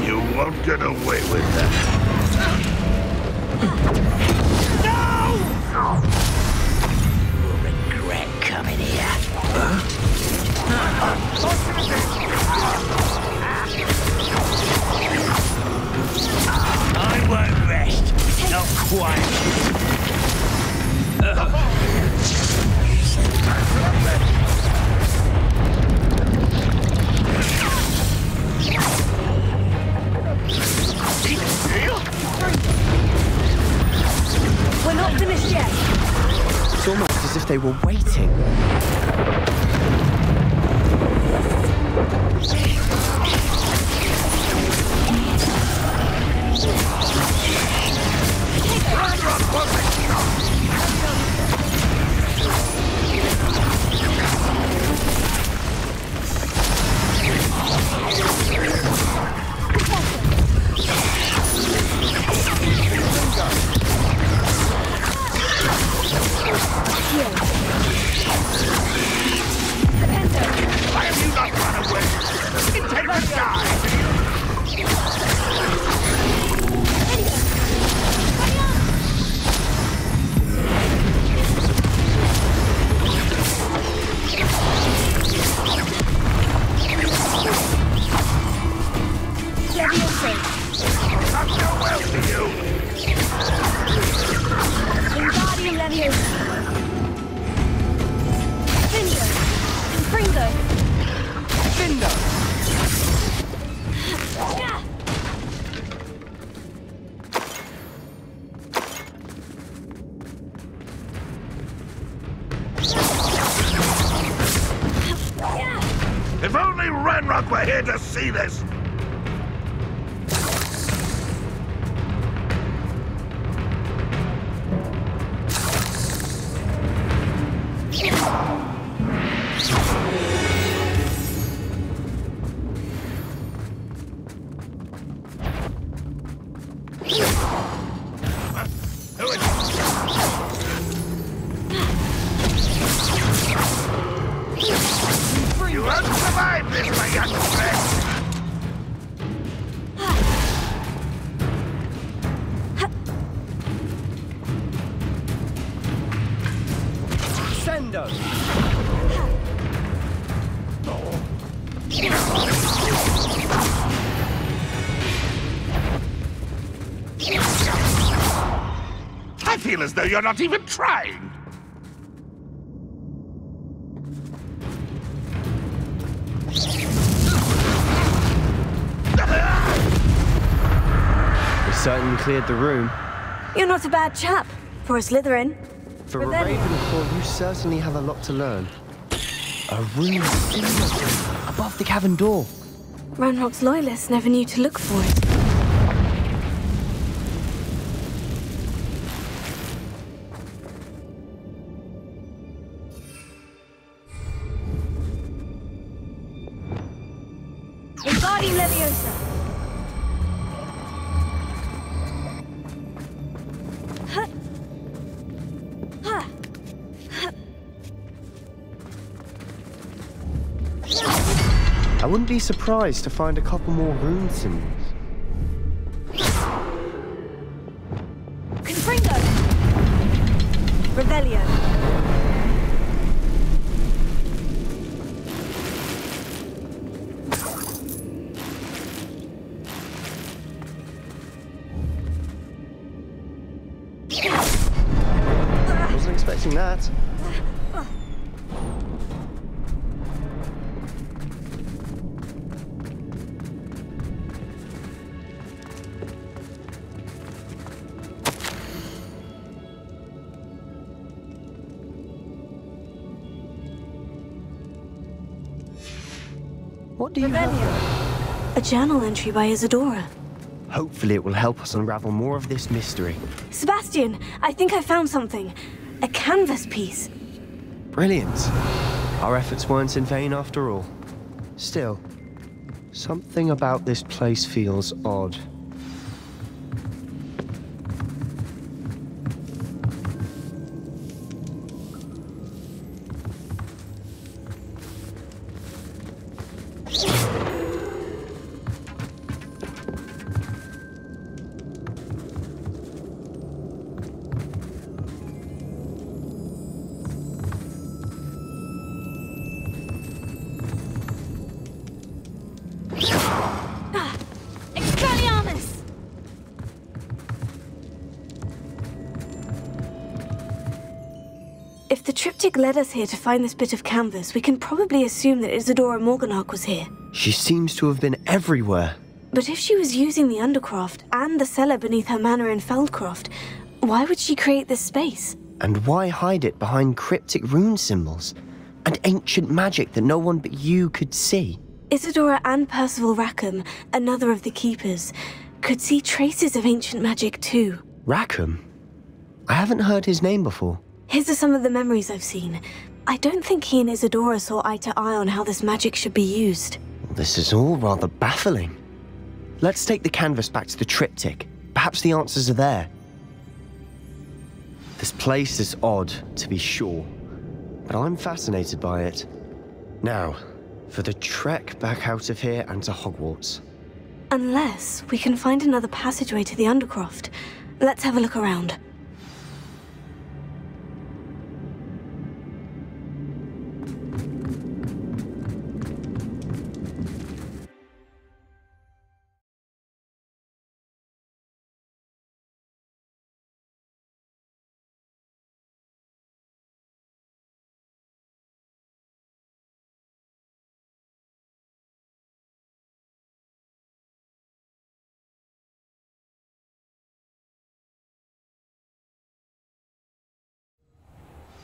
You won't get away with that. You'll regret coming here. I won't rest. Not quite. We're not finished yet. It's almost as if they were waiting. Why have you not run away? Intend to die! Not so well for you! Wingardium Leviosa. Findo. Confringo. Findo! If only Ranrock were here to see this! You won't survive this, my young friend! Sendo! I feel as though you're not even trying! We're certainly cleared the room. You're not a bad chap for a Slytherin. For a Ravenclaw, you certainly have a lot to learn. A room above the cavern door. Ranrock's loyalists never knew to look for it. Wingardium Leviosa! I wouldn't be surprised to find a couple more rune symbols. Confringo! Revelio! Wasn't expecting that. What do you have? A journal entry by Isadora. Hopefully it will help us unravel more of this mystery. Sebastian, I think I found something. A canvas piece. Brilliant. Our efforts weren't in vain after all. Still, something about this place feels odd. If the triptych led us here to find this bit of canvas, we can probably assume that Isadora Morganach was here. She seems to have been everywhere. But if she was using the Undercroft and the cellar beneath her manor in Feldcroft, why would she create this space? And why hide it behind cryptic rune symbols and ancient magic that no one but you could see? Isadora and Percival Rackham, another of the Keepers, could see traces of ancient magic too. Rackham? I haven't heard his name before. His are some of the memories I've seen. I don't think he and Isadora saw eye to eye on how this magic should be used. This is all rather baffling. Let's take the canvas back to the triptych. Perhaps the answers are there. This place is odd, to be sure, but I'm fascinated by it. Now, for the trek back out of here and to Hogwarts. Unless we can find another passageway to the Undercroft. Let's have a look around.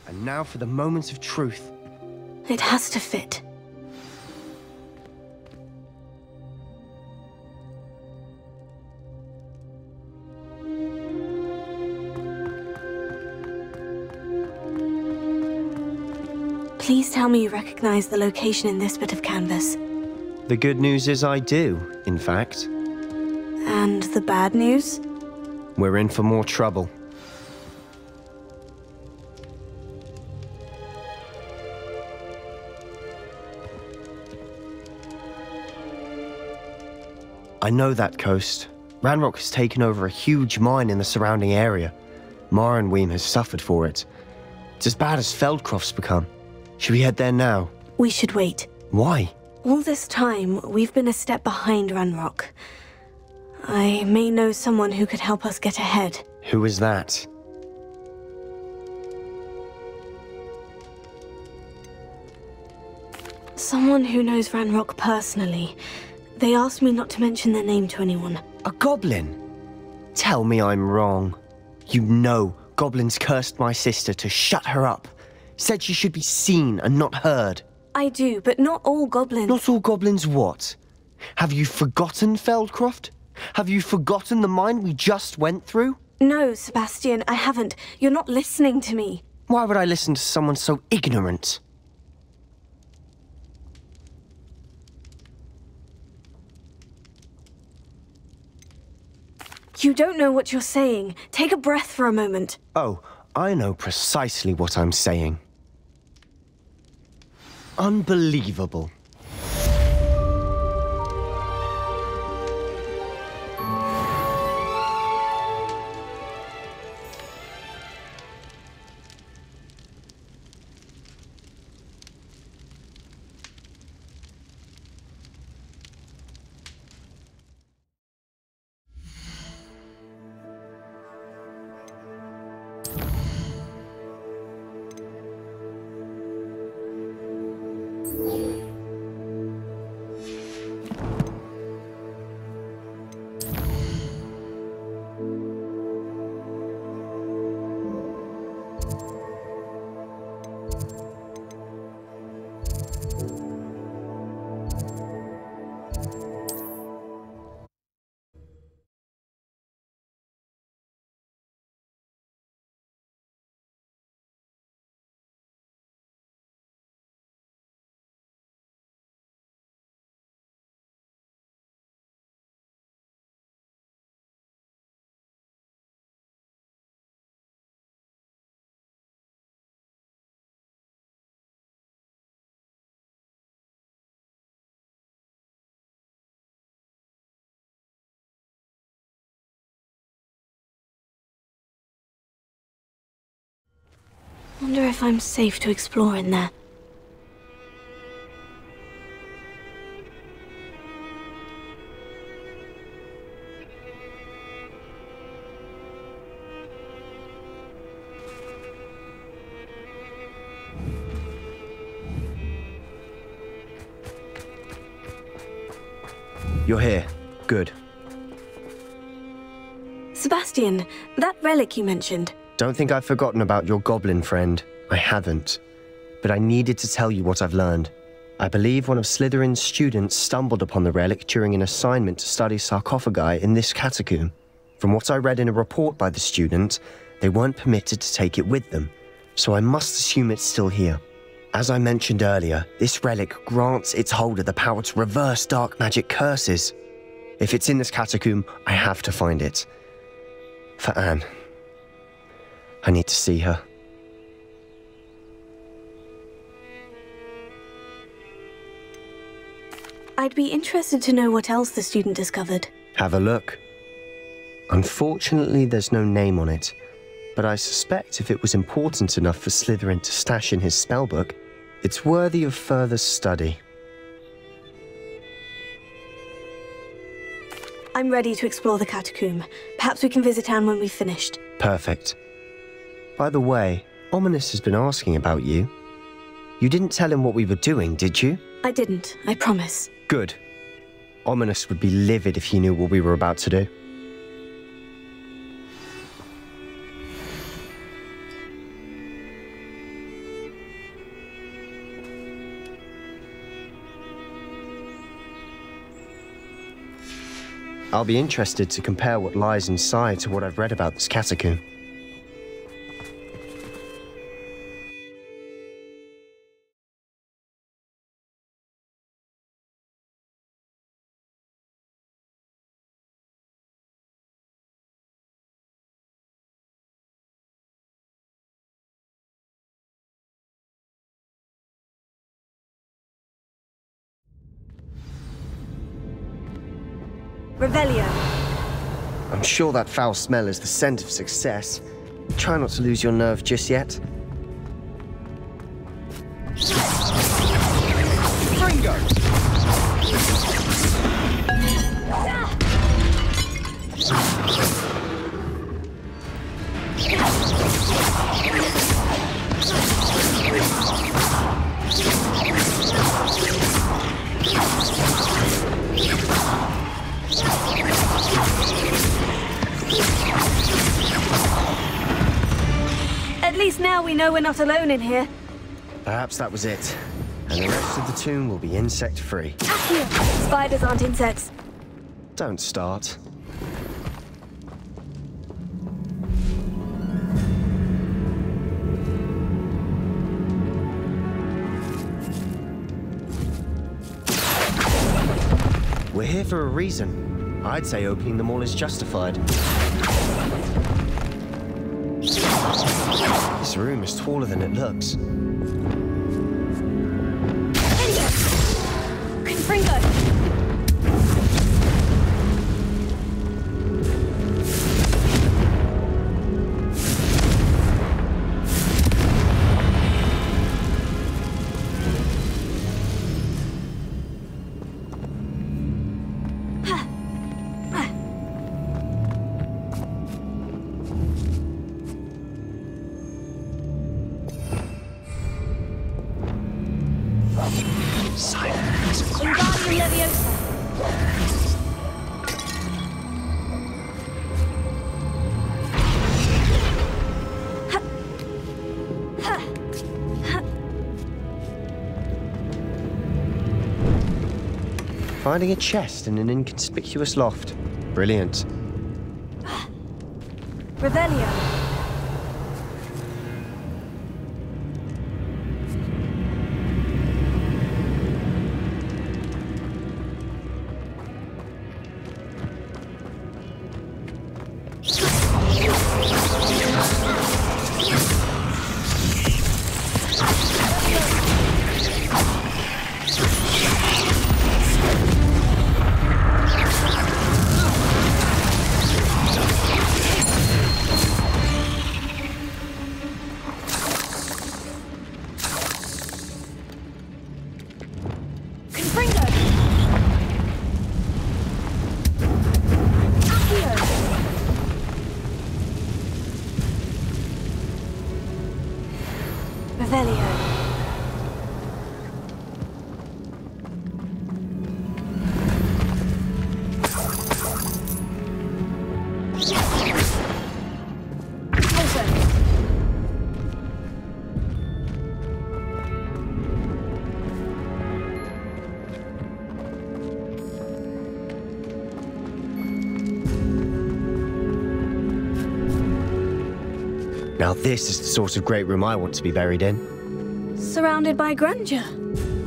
And now for the moments of truth. It has to fit. Please tell me you recognize the location in this bit of canvas. The good news is I do, in fact. And the bad news? We're in for more trouble. I know that coast. Ranrock has taken over a huge mine in the surrounding area. Marrenweem has suffered for it. It's as bad as Feldcroft's become. Should we head there now? We should wait. Why? All this time, we've been a step behind Ranrock. I may know someone who could help us get ahead. Who is that? Someone who knows Ranrock personally. They asked me not to mention their name to anyone. A goblin? Tell me I'm wrong. You know goblins cursed my sister to shut her up. Said she should be seen and not heard. I do, but not all goblins. Not all goblins what? Have you forgotten Feldcroft? Have you forgotten the mine we just went through? No, Sebastian, I haven't. You're not listening to me. Why would I listen to someone so ignorant? You don't know what you're saying. Take a breath for a moment. Oh, I know precisely what I'm saying. Unbelievable. Wonder if I'm safe to explore in there. You're here. Good. Sebastian, that relic you mentioned. Don't think I've forgotten about your goblin friend. I haven't. But I needed to tell you what I've learned. I believe one of Slytherin's students stumbled upon the relic during an assignment to study sarcophagi in this catacomb. From what I read in a report by the student, they weren't permitted to take it with them, so I must assume it's still here. As I mentioned earlier, this relic grants its holder the power to reverse dark magic curses. If it's in this catacomb, I have to find it. For Anne. I need to see her. I'd be interested to know what else the student discovered. Have a look. Unfortunately, there's no name on it, but I suspect if it was important enough for Slytherin to stash in his spellbook, it's worthy of further study. I'm ready to explore the catacomb. Perhaps we can visit Anne when we've finished. Perfect. By the way, Ominous has been asking about you. You didn't tell him what we were doing, did you? I didn't, I promise. Good. Ominous would be livid if he knew what we were about to do. I'll be interested to compare what lies inside to what I've read about this catacomb. Revelio. I'm sure that foul smell is the scent of success. Try not to lose your nerve just yet. Ringo! At least now we know we're not alone in here. Perhaps that was it. And the rest of the tomb will be insect-free. Accio! Spiders aren't insects. Don't start. We're here for a reason. I'd say opening them all is justified. This room is taller than it looks. Confringo! Finding a chest in an inconspicuous loft. Brilliant. Revelio. Now this is the sort of great room I want to be buried in. Surrounded by grandeur.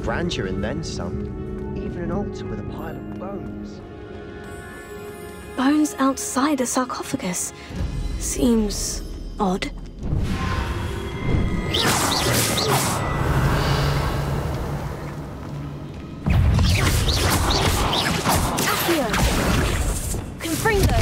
Grandeur and then some. Even an altar with a pile of bones. Bones outside a sarcophagus. Seems odd. Accio! Confringo!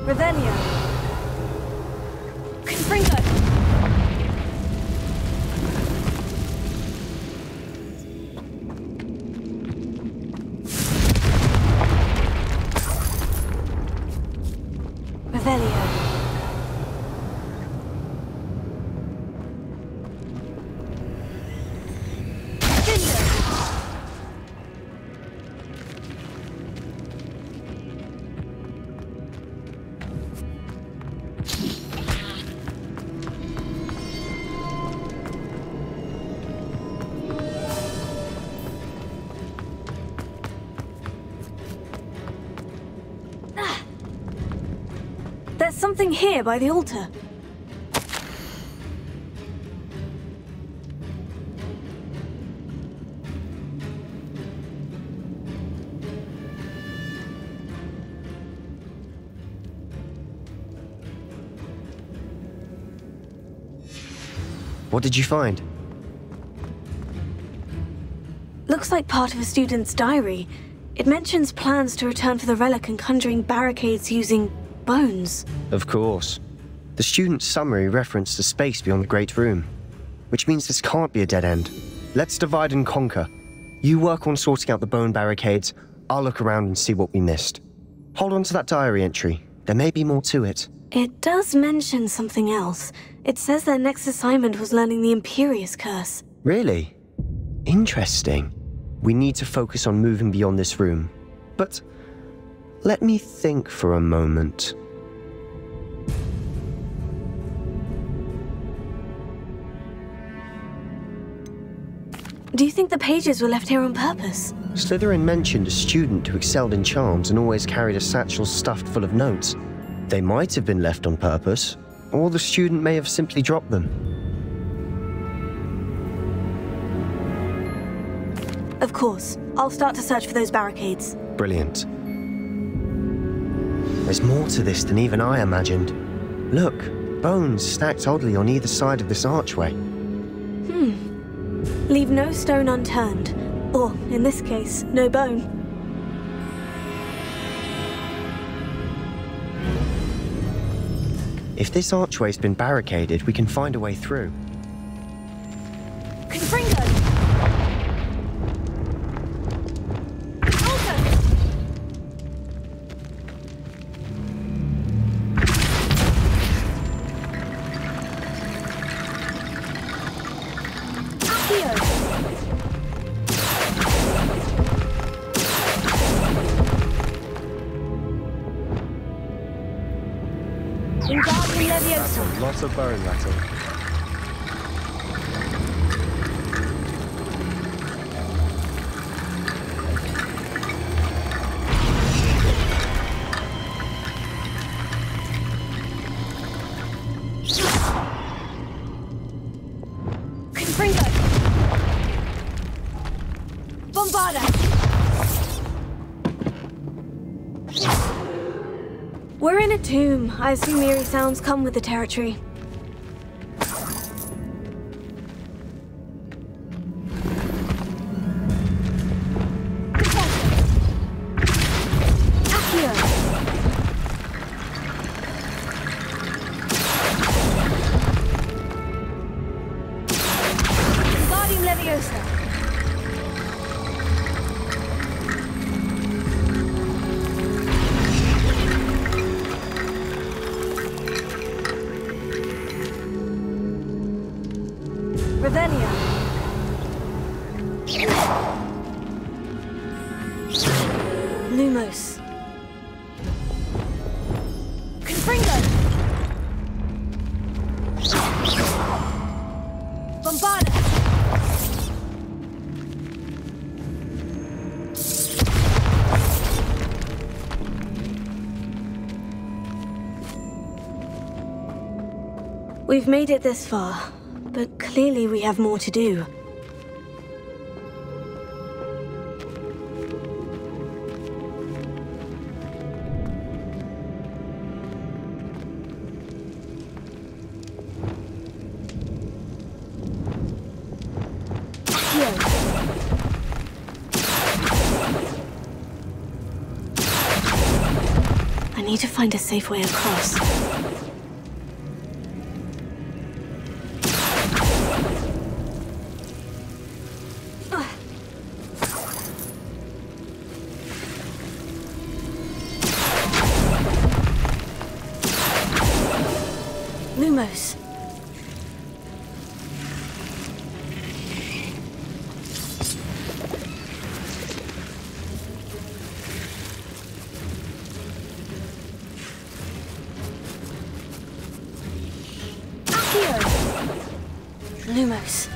Revelio. Confringo. Revelio. There's something here by the altar. What did you find? Looks like part of a student's diary. It mentions plans to return for the relic and conjuring barricades using bones. Of course. The student's summary referenced a space beyond the Great Room, which means this can't be a dead end. Let's divide and conquer. You work on sorting out the bone barricades, I'll look around and see what we missed. Hold on to that diary entry. There may be more to it. It does mention something else. It says their next assignment was learning the Imperious Curse. Really? Interesting. We need to focus on moving beyond this room. But let me think for a moment. Do you think the pages were left here on purpose? Slytherin mentioned a student who excelled in charms and always carried a satchel stuffed full of notes. They might have been left on purpose, or the student may have simply dropped them. Of course. I'll start to search for those barricades. Brilliant. There's more to this than even I imagined. Look, bones stacked oddly on either side of this archway. Leave no stone unturned. Or, in this case, no bone. If this archway's been barricaded, we can find a way through. Confringo! Lots of bone rattle. Confringo! Bombarda! We're in a tomb. I assume eerie sounds come with the territory. Lumos. Confringo! Bombarda! We've made it this far, but clearly we have more to do. I need to find a safe way across. Lumos. Lumos.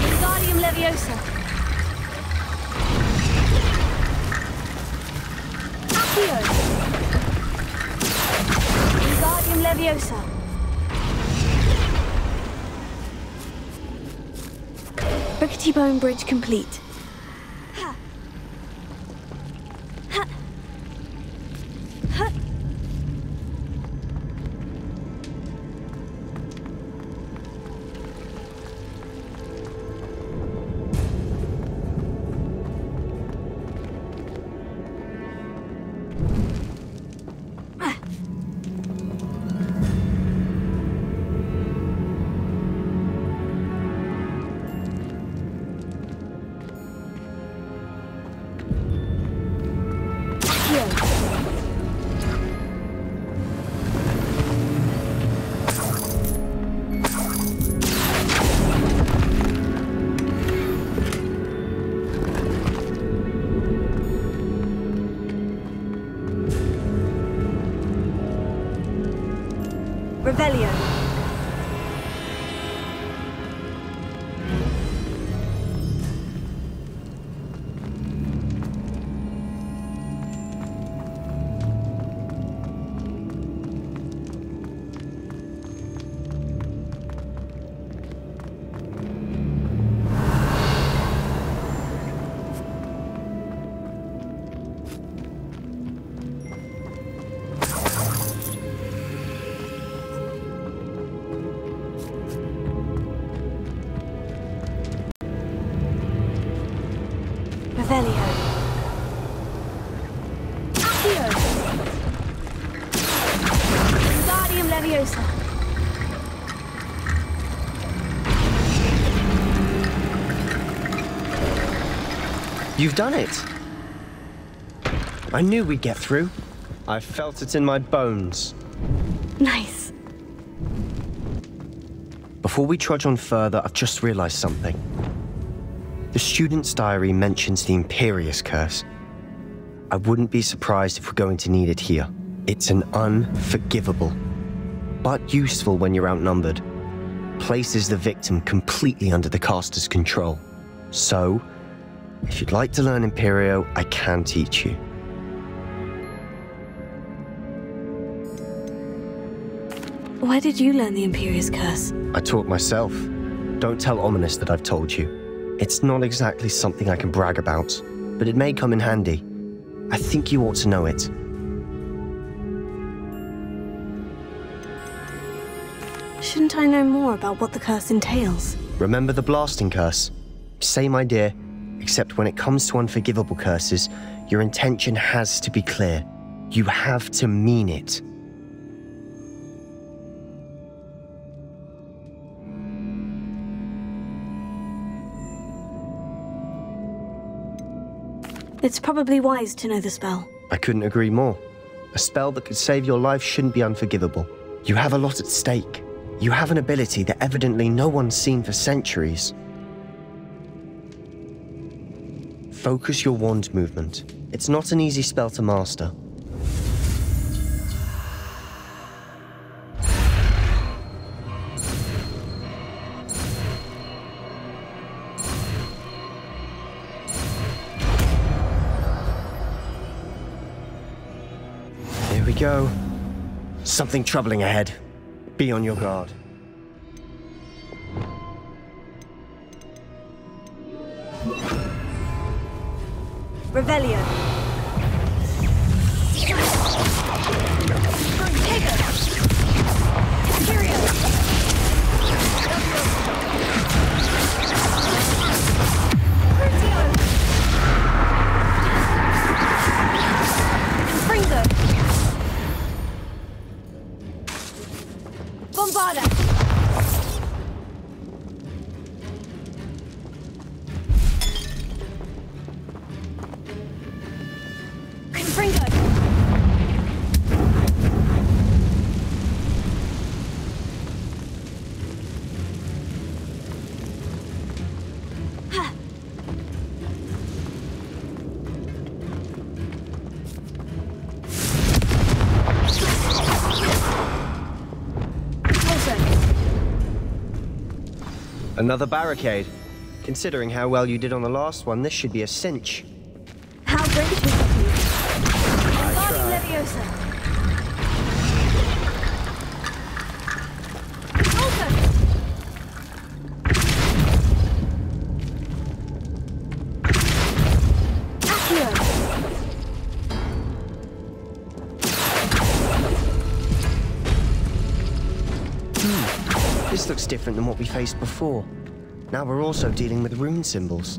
Wingardium Leviosa. Accio. Wingardium Leviosa. Rickety Bone Bridge complete. Revelio. Revelio. Accio. Wingardium Leviosa. You've done it! I knew we'd get through. I felt it in my bones. Nice. Before we trudge on further, I've just realized something. The student's diary mentions the Imperious Curse. I wouldn't be surprised if we're going to need it here. It's an unforgivable, but useful when you're outnumbered. Places the victim completely under the caster's control. So, if you'd like to learn Imperio, I can teach you. Where did you learn the Imperious Curse? I taught myself. Don't tell Ominous that I've told you. It's not exactly something I can brag about, but it may come in handy. I think you ought to know it. Shouldn't I know more about what the curse entails? Remember the blasting curse? Same idea, except when it comes to unforgivable curses, your intention has to be clear. You have to mean it. It's probably wise to know the spell. I couldn't agree more. A spell that could save your life shouldn't be unforgivable. You have a lot at stake. You have an ability that evidently no one's seen for centuries. Focus your wand movement. It's not an easy spell to master. Here we go. Something troubling ahead. Be on your guard. Revelio. Bombarda! Confringo! Another barricade. Considering how well you did on the last one, this should be a cinch. How gracious of you. Wingardium Leviosa. looks different than what we faced before. Now we're also dealing with rune symbols.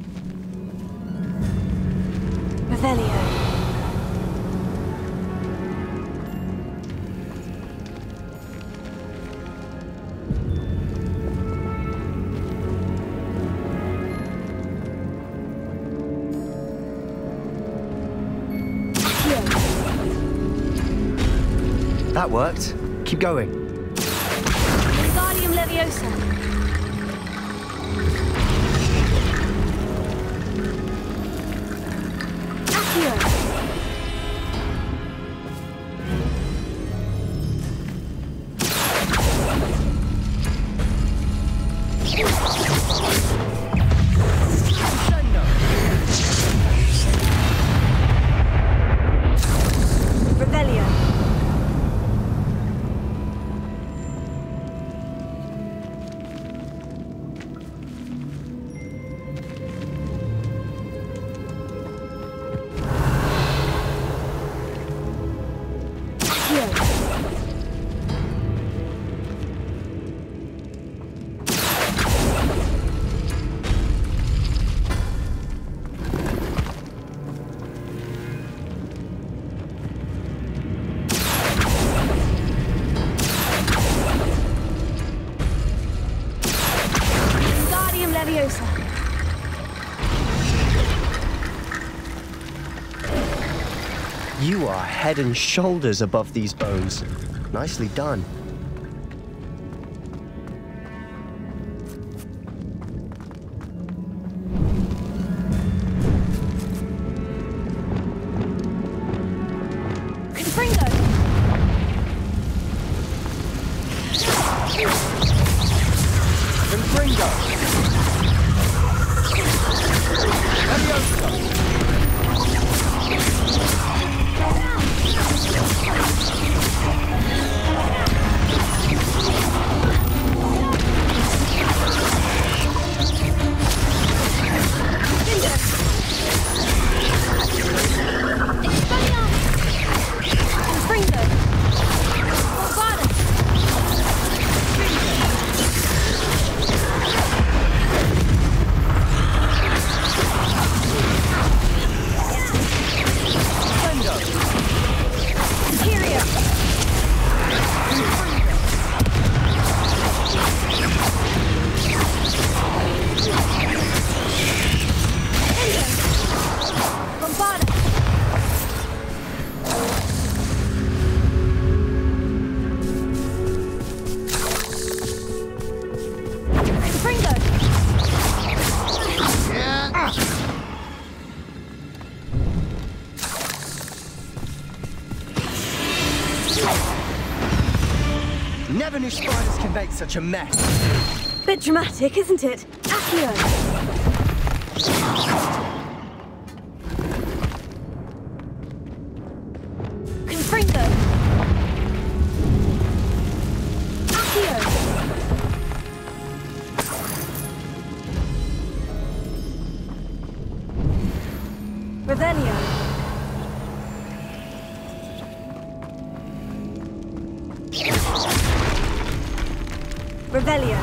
Revelio. That worked. Keep going. Wingardium Leviosa. Accio. Revelio. Leviosa. You are head and shoulders above these bones. Nicely done. Never knew spiders can make such a mess. Bit dramatic, isn't it? Accio. Confringo. Accio. Revelio. Revelio.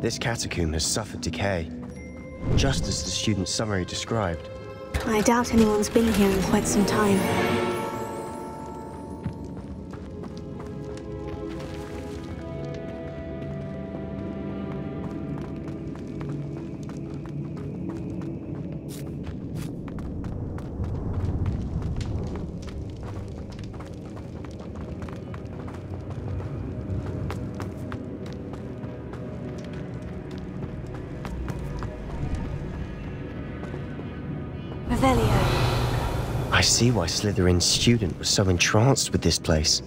This catacomb has suffered decay, just as the student's summary described. I doubt anyone's been here in quite some time. Revelio. I see why Slytherin's student was so entranced with this place.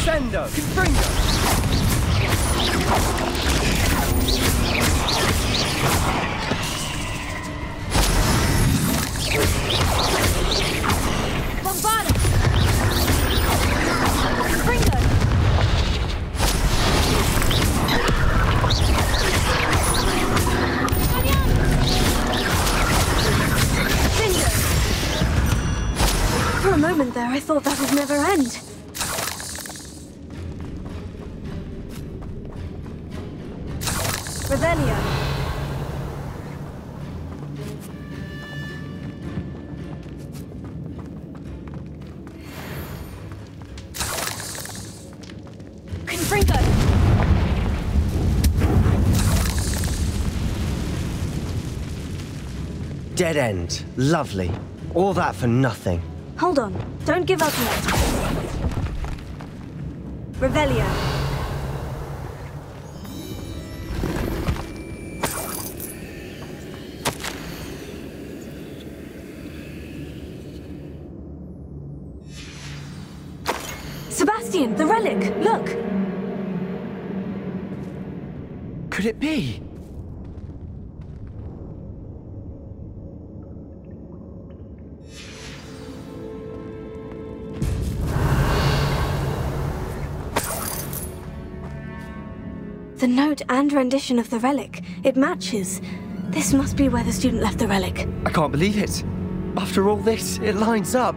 Sendo! Confringo! Bombada! Confringo! For a moment there, I thought that would never end. Revelio. Confringo! Dead end. Lovely. All that for nothing. Hold on. Don't give up yet. Revelio. Sebastian, the relic! Look! Could it be? The note and rendition of the relic. It matches. This must be where the student left the relic. I can't believe it. After all this, it lines up.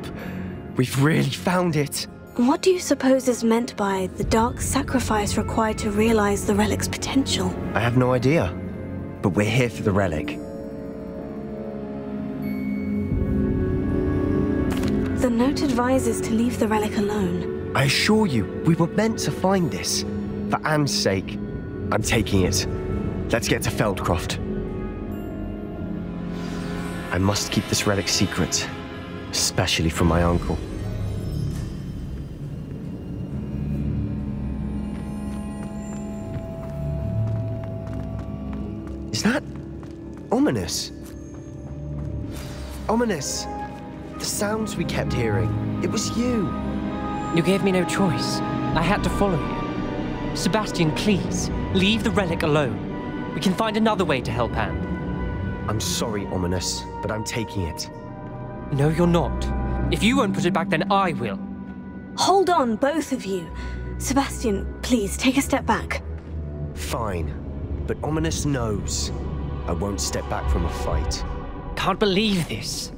We've really found it. What do you suppose is meant by the dark sacrifice required to realize the relic's potential? I have no idea. But we're here for the relic. The note advises to leave the relic alone. I assure you, we were meant to find this. For Anne's sake, I'm taking it. Let's get to Feldcroft. I must keep this relic secret, especially from my uncle. Is that ominous? Ominous! The sounds we kept hearing. It was you. You gave me no choice. I had to follow you. Sebastian, please, leave the relic alone. We can find another way to help Anne. I'm sorry, Ominous, but I'm taking it. No, you're not. If you won't put it back, then I will. Hold on, both of you. Sebastian, please, take a step back. Fine, but Ominous knows I won't step back from a fight. Can't believe this.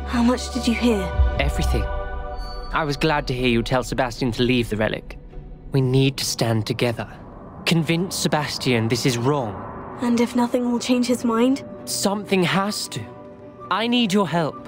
How much did you hear? Everything. I was glad to hear you tell Sebastian to leave the relic. We need to stand together. Convince Sebastian this is wrong. And if nothing will change his mind? Something has to. I need your help.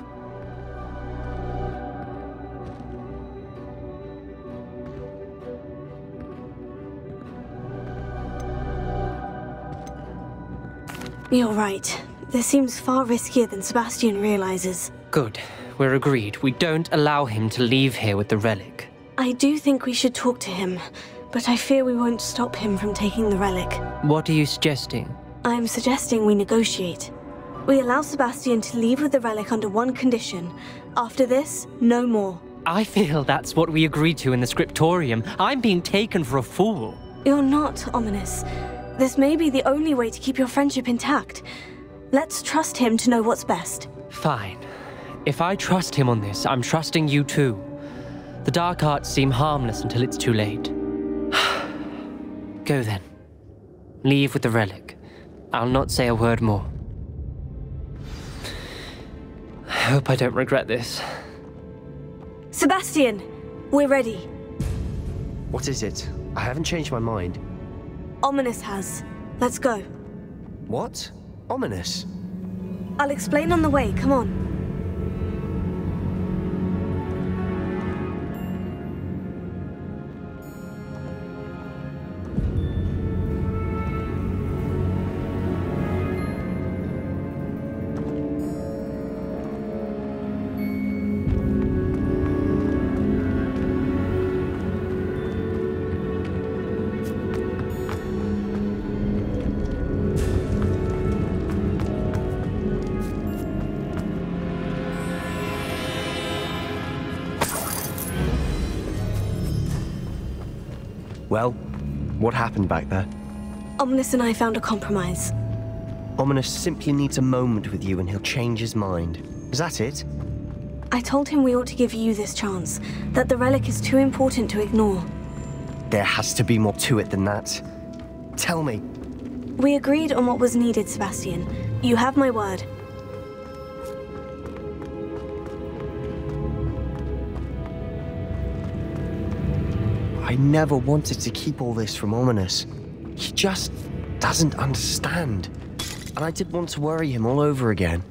You're right. This seems far riskier than Sebastian realizes. Good. We're agreed. We don't allow him to leave here with the relic. I do think we should talk to him, but I fear we won't stop him from taking the relic. What are you suggesting? I'm suggesting we negotiate. We allow Sebastian to leave with the relic under one condition. After this, no more. I feel that's what we agreed to in the scriptorium. I'm being taken for a fool. You're not, Ominous. This may be the only way to keep your friendship intact. Let's trust him to know what's best. Fine. If I trust him on this, I'm trusting you too. The dark arts seem harmless until it's too late. Go then. Leave with the relic. I'll not say a word more. I hope I don't regret this. Sebastian, we're ready. What is it? I haven't changed my mind. Ominous has. Let's go. What? Ominous? I'll explain on the way, come on. Well, what happened back there? Ominous and I found a compromise. Ominous simply needs a moment with you and he'll change his mind. Is that it? I told him we ought to give you this chance, that the relic is too important to ignore. There has to be more to it than that. Tell me. We agreed on what was needed, Sebastian. You have my word. I never wanted to keep all this from Ominous. He just doesn't understand. And I didn't want to worry him all over again.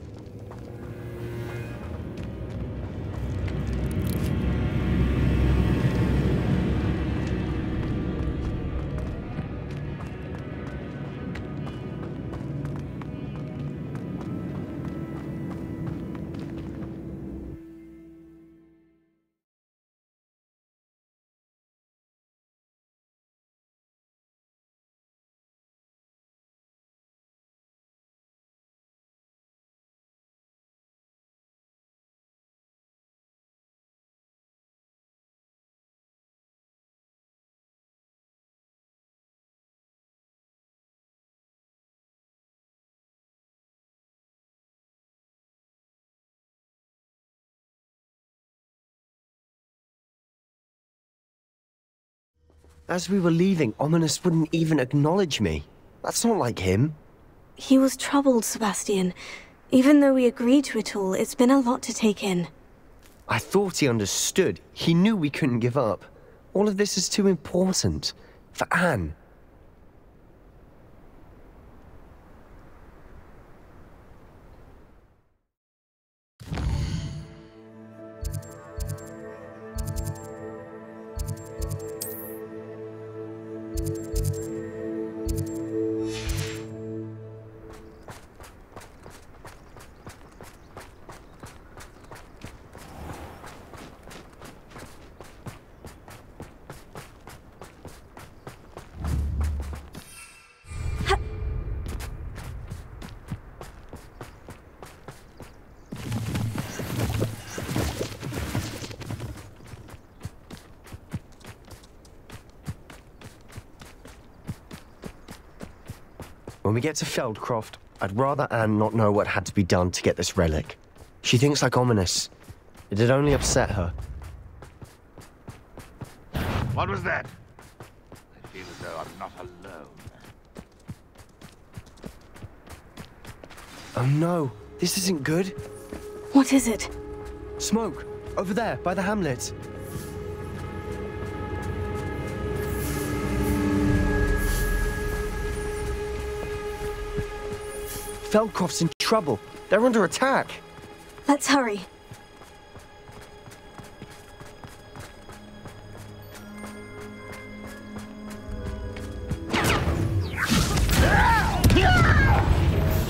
As we were leaving, Ominous wouldn't even acknowledge me. That's not like him. He was troubled, Sebastian. Even though we agreed to it all, it's been a lot to take in. I thought he understood. He knew we couldn't give up. All of this is too important. For Anne. When we get to Feldcroft, I'd rather Anne not know what had to be done to get this relic. She thinks like Ominous. It'd only upset her. What was that? I feel as though I'm not alone. Oh no, this isn't good. What is it? Smoke, over there, by the hamlet. Feldcroft's in trouble. They're under attack. Let's hurry.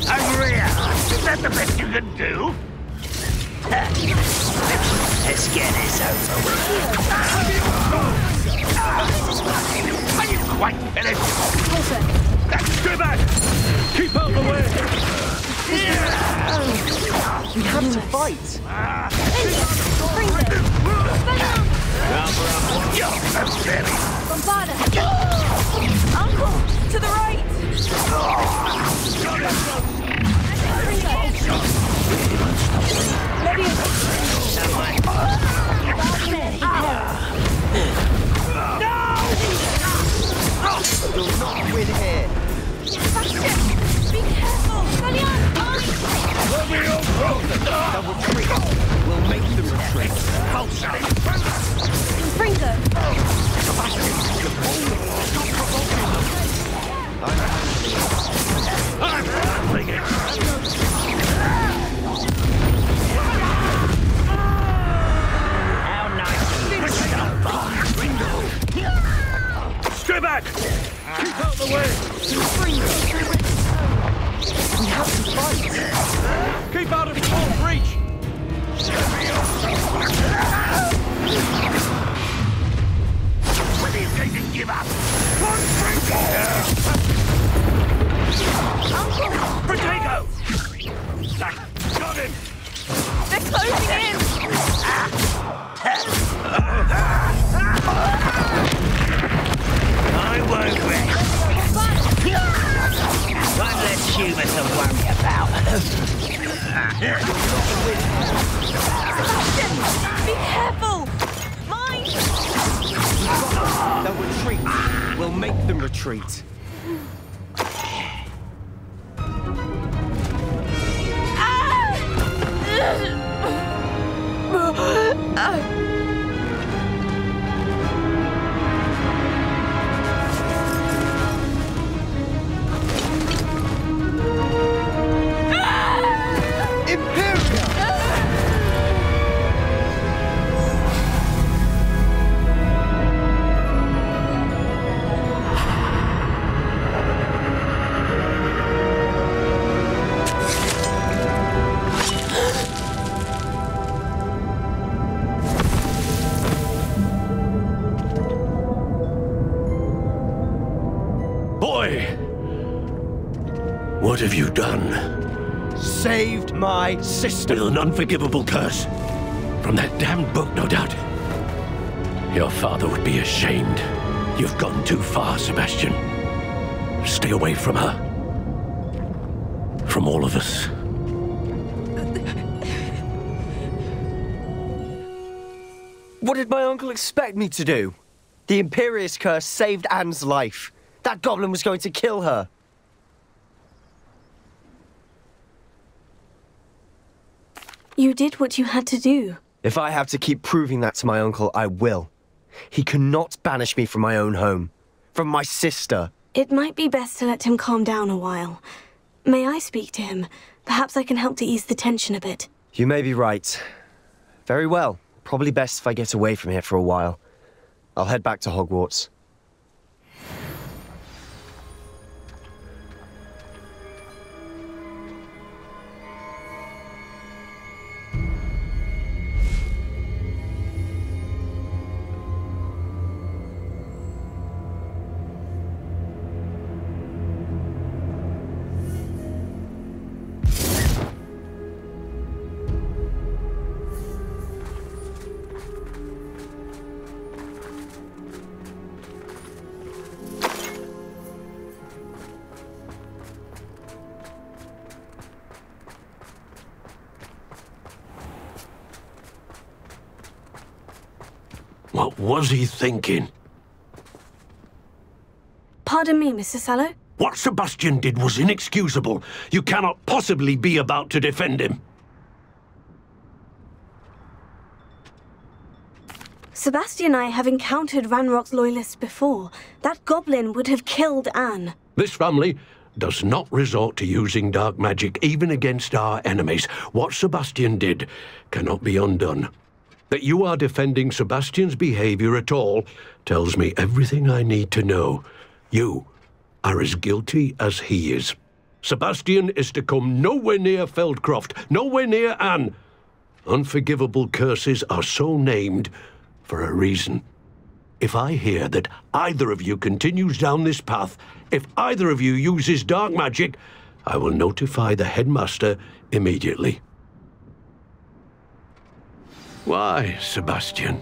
Angria! Is that the best you can do? Let's get this over with. Are you quite finished? Stay back! Keep out the way! We have to fight! Uncle! To the right! You'll not win here! Be careful! Double creep. We'll make the retreat. Springer! Stay back! Keep out the way! We have to fight! Keep out of full reach! When are you going to give up? Potato! Got him! They're closing in! Be careful! Mine! They'll retreat. We'll make them retreat. What have you done? Saved my sister. With an unforgivable curse. From that damned book, no doubt. Your father would be ashamed. You've gone too far, Sebastian. Stay away from her. From all of us. What did my uncle expect me to do? The Imperious curse saved Anne's life. That goblin was going to kill her. You did what you had to do. If I have to keep proving that to my uncle, I will. He cannot banish me from my own home. From my sister. It might be best to let him calm down a while. May I speak to him? Perhaps I can help to ease the tension a bit. You may be right. Very well. Probably best if I get away from here for a while. I'll head back to Hogwarts. What was he thinking? Pardon me, Mr. Sallow? What Sebastian did was inexcusable. You cannot possibly be about to defend him. Sebastian and I have encountered Ranrock's loyalists before. That goblin would have killed Anne. This family does not resort to using dark magic even against our enemies. What Sebastian did cannot be undone. That you are defending Sebastian's behavior at all tells me everything I need to know. You are as guilty as he is. Sebastian is to come nowhere near Feldcroft, nowhere near Anne. Unforgivable curses are so named for a reason. If I hear that either of you continues down this path, if either of you uses dark magic, I will notify the headmaster immediately. Why, Sebastian?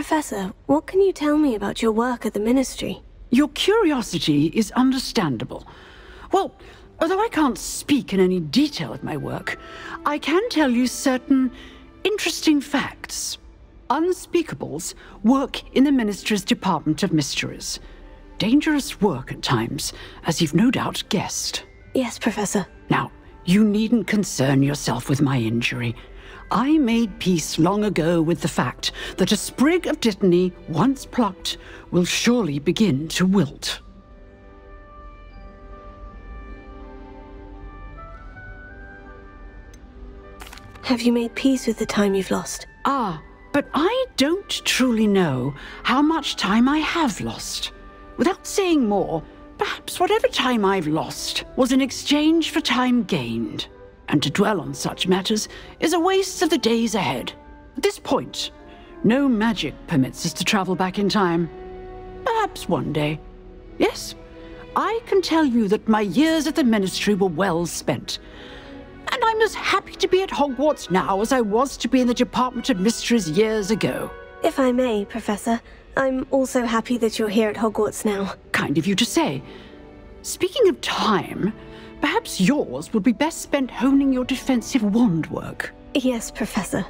Professor, what can you tell me about your work at the Ministry? Your curiosity is understandable. Well, although I can't speak in any detail of my work, I can tell you certain interesting facts. Unspeakables work in the Ministry's Department of Mysteries. Dangerous work at times, as you've no doubt guessed. Yes, Professor. Now, you needn't concern yourself with my injury. I made peace long ago with the fact that a sprig of dittany, once plucked, will surely begin to wilt. Have you made peace with the time you've lost? But I don't truly know how much time I have lost. Without saying more, perhaps whatever time I've lost was in exchange for time gained. And to dwell on such matters is a waste of the days ahead. At this point, no magic permits us to travel back in time. Perhaps one day. Yes, I can tell you that my years at the Ministry were well spent. And I'm as happy to be at Hogwarts now as I was to be in the Department of Mysteries years ago. If I may, Professor, I'm also happy that you're here at Hogwarts now. Kind of you to say. Speaking of time, perhaps yours would be best spent honing your defensive wand work. Yes, Professor.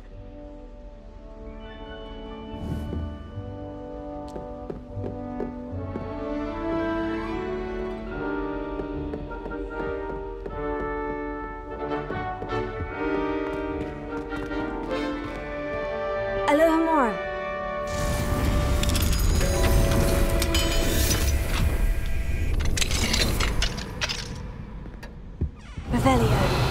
Alohomora. Revelio.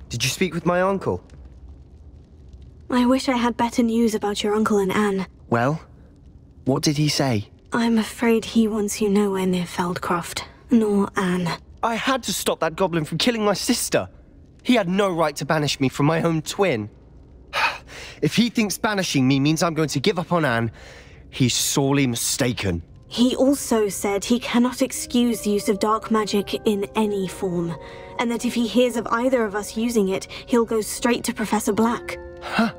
Did you speak with my uncle? I wish I had better news about your uncle and Anne. Well, what did he say? I'm afraid he wants you nowhere near Feldcroft, nor Anne. I had to stop that goblin from killing my sister. He had no right to banish me from my own twin. If he thinks banishing me means I'm going to give up on Anne, he's sorely mistaken. He also said he cannot excuse the use of dark magic in any form, and that if he hears of either of us using it, he'll go straight to Professor Black. Huh.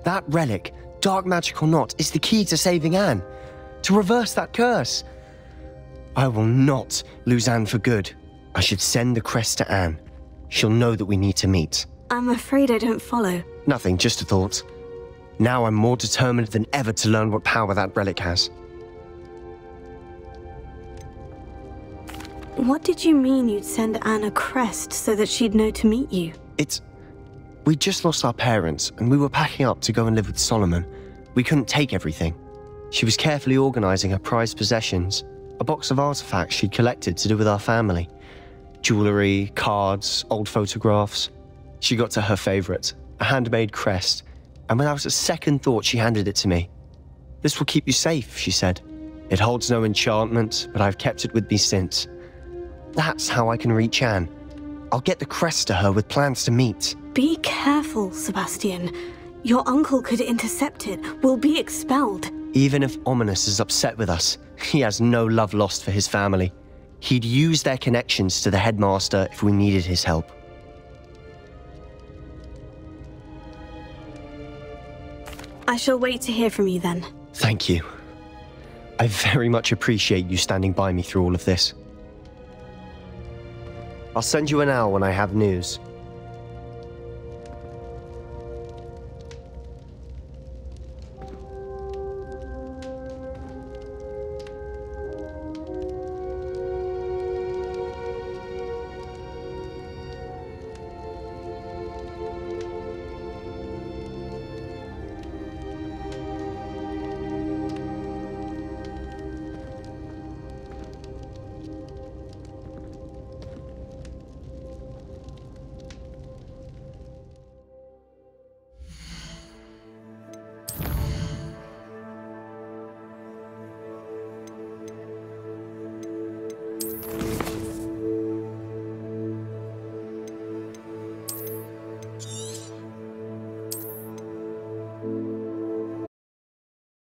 That relic, dark magic or not, is the key to saving Anne. To reverse that curse. I will not lose Anne for good. I should send the crest to Anne. She'll know that we need to meet. I'm afraid I don't follow. Nothing, just a thought. Now I'm more determined than ever to learn what power that relic has. What did you mean you'd send Anne a crest so that she'd know to meet you? We just lost our parents, and we were packing up to go and live with Solomon. We couldn't take everything. She was carefully organizing her prized possessions, a box of artifacts she'd collected to do with our family. Jewelry, cards, old photographs. She got to her favorite, a handmade crest, and without a second thought she handed it to me. "This will keep you safe," she said. "It holds no enchantment, but I've kept it with me since. That's how I can reach Anne. I'll get the crest to her with plans to meet." Be careful, Sebastian. Your uncle could intercept it. We'll be expelled. Even if Ominous is upset with us, he has no love lost for his family. He'd use their connections to the headmaster if we needed his help. I shall wait to hear from you then. Thank you. I very much appreciate you standing by me through all of this. I'll send you an owl when I have news.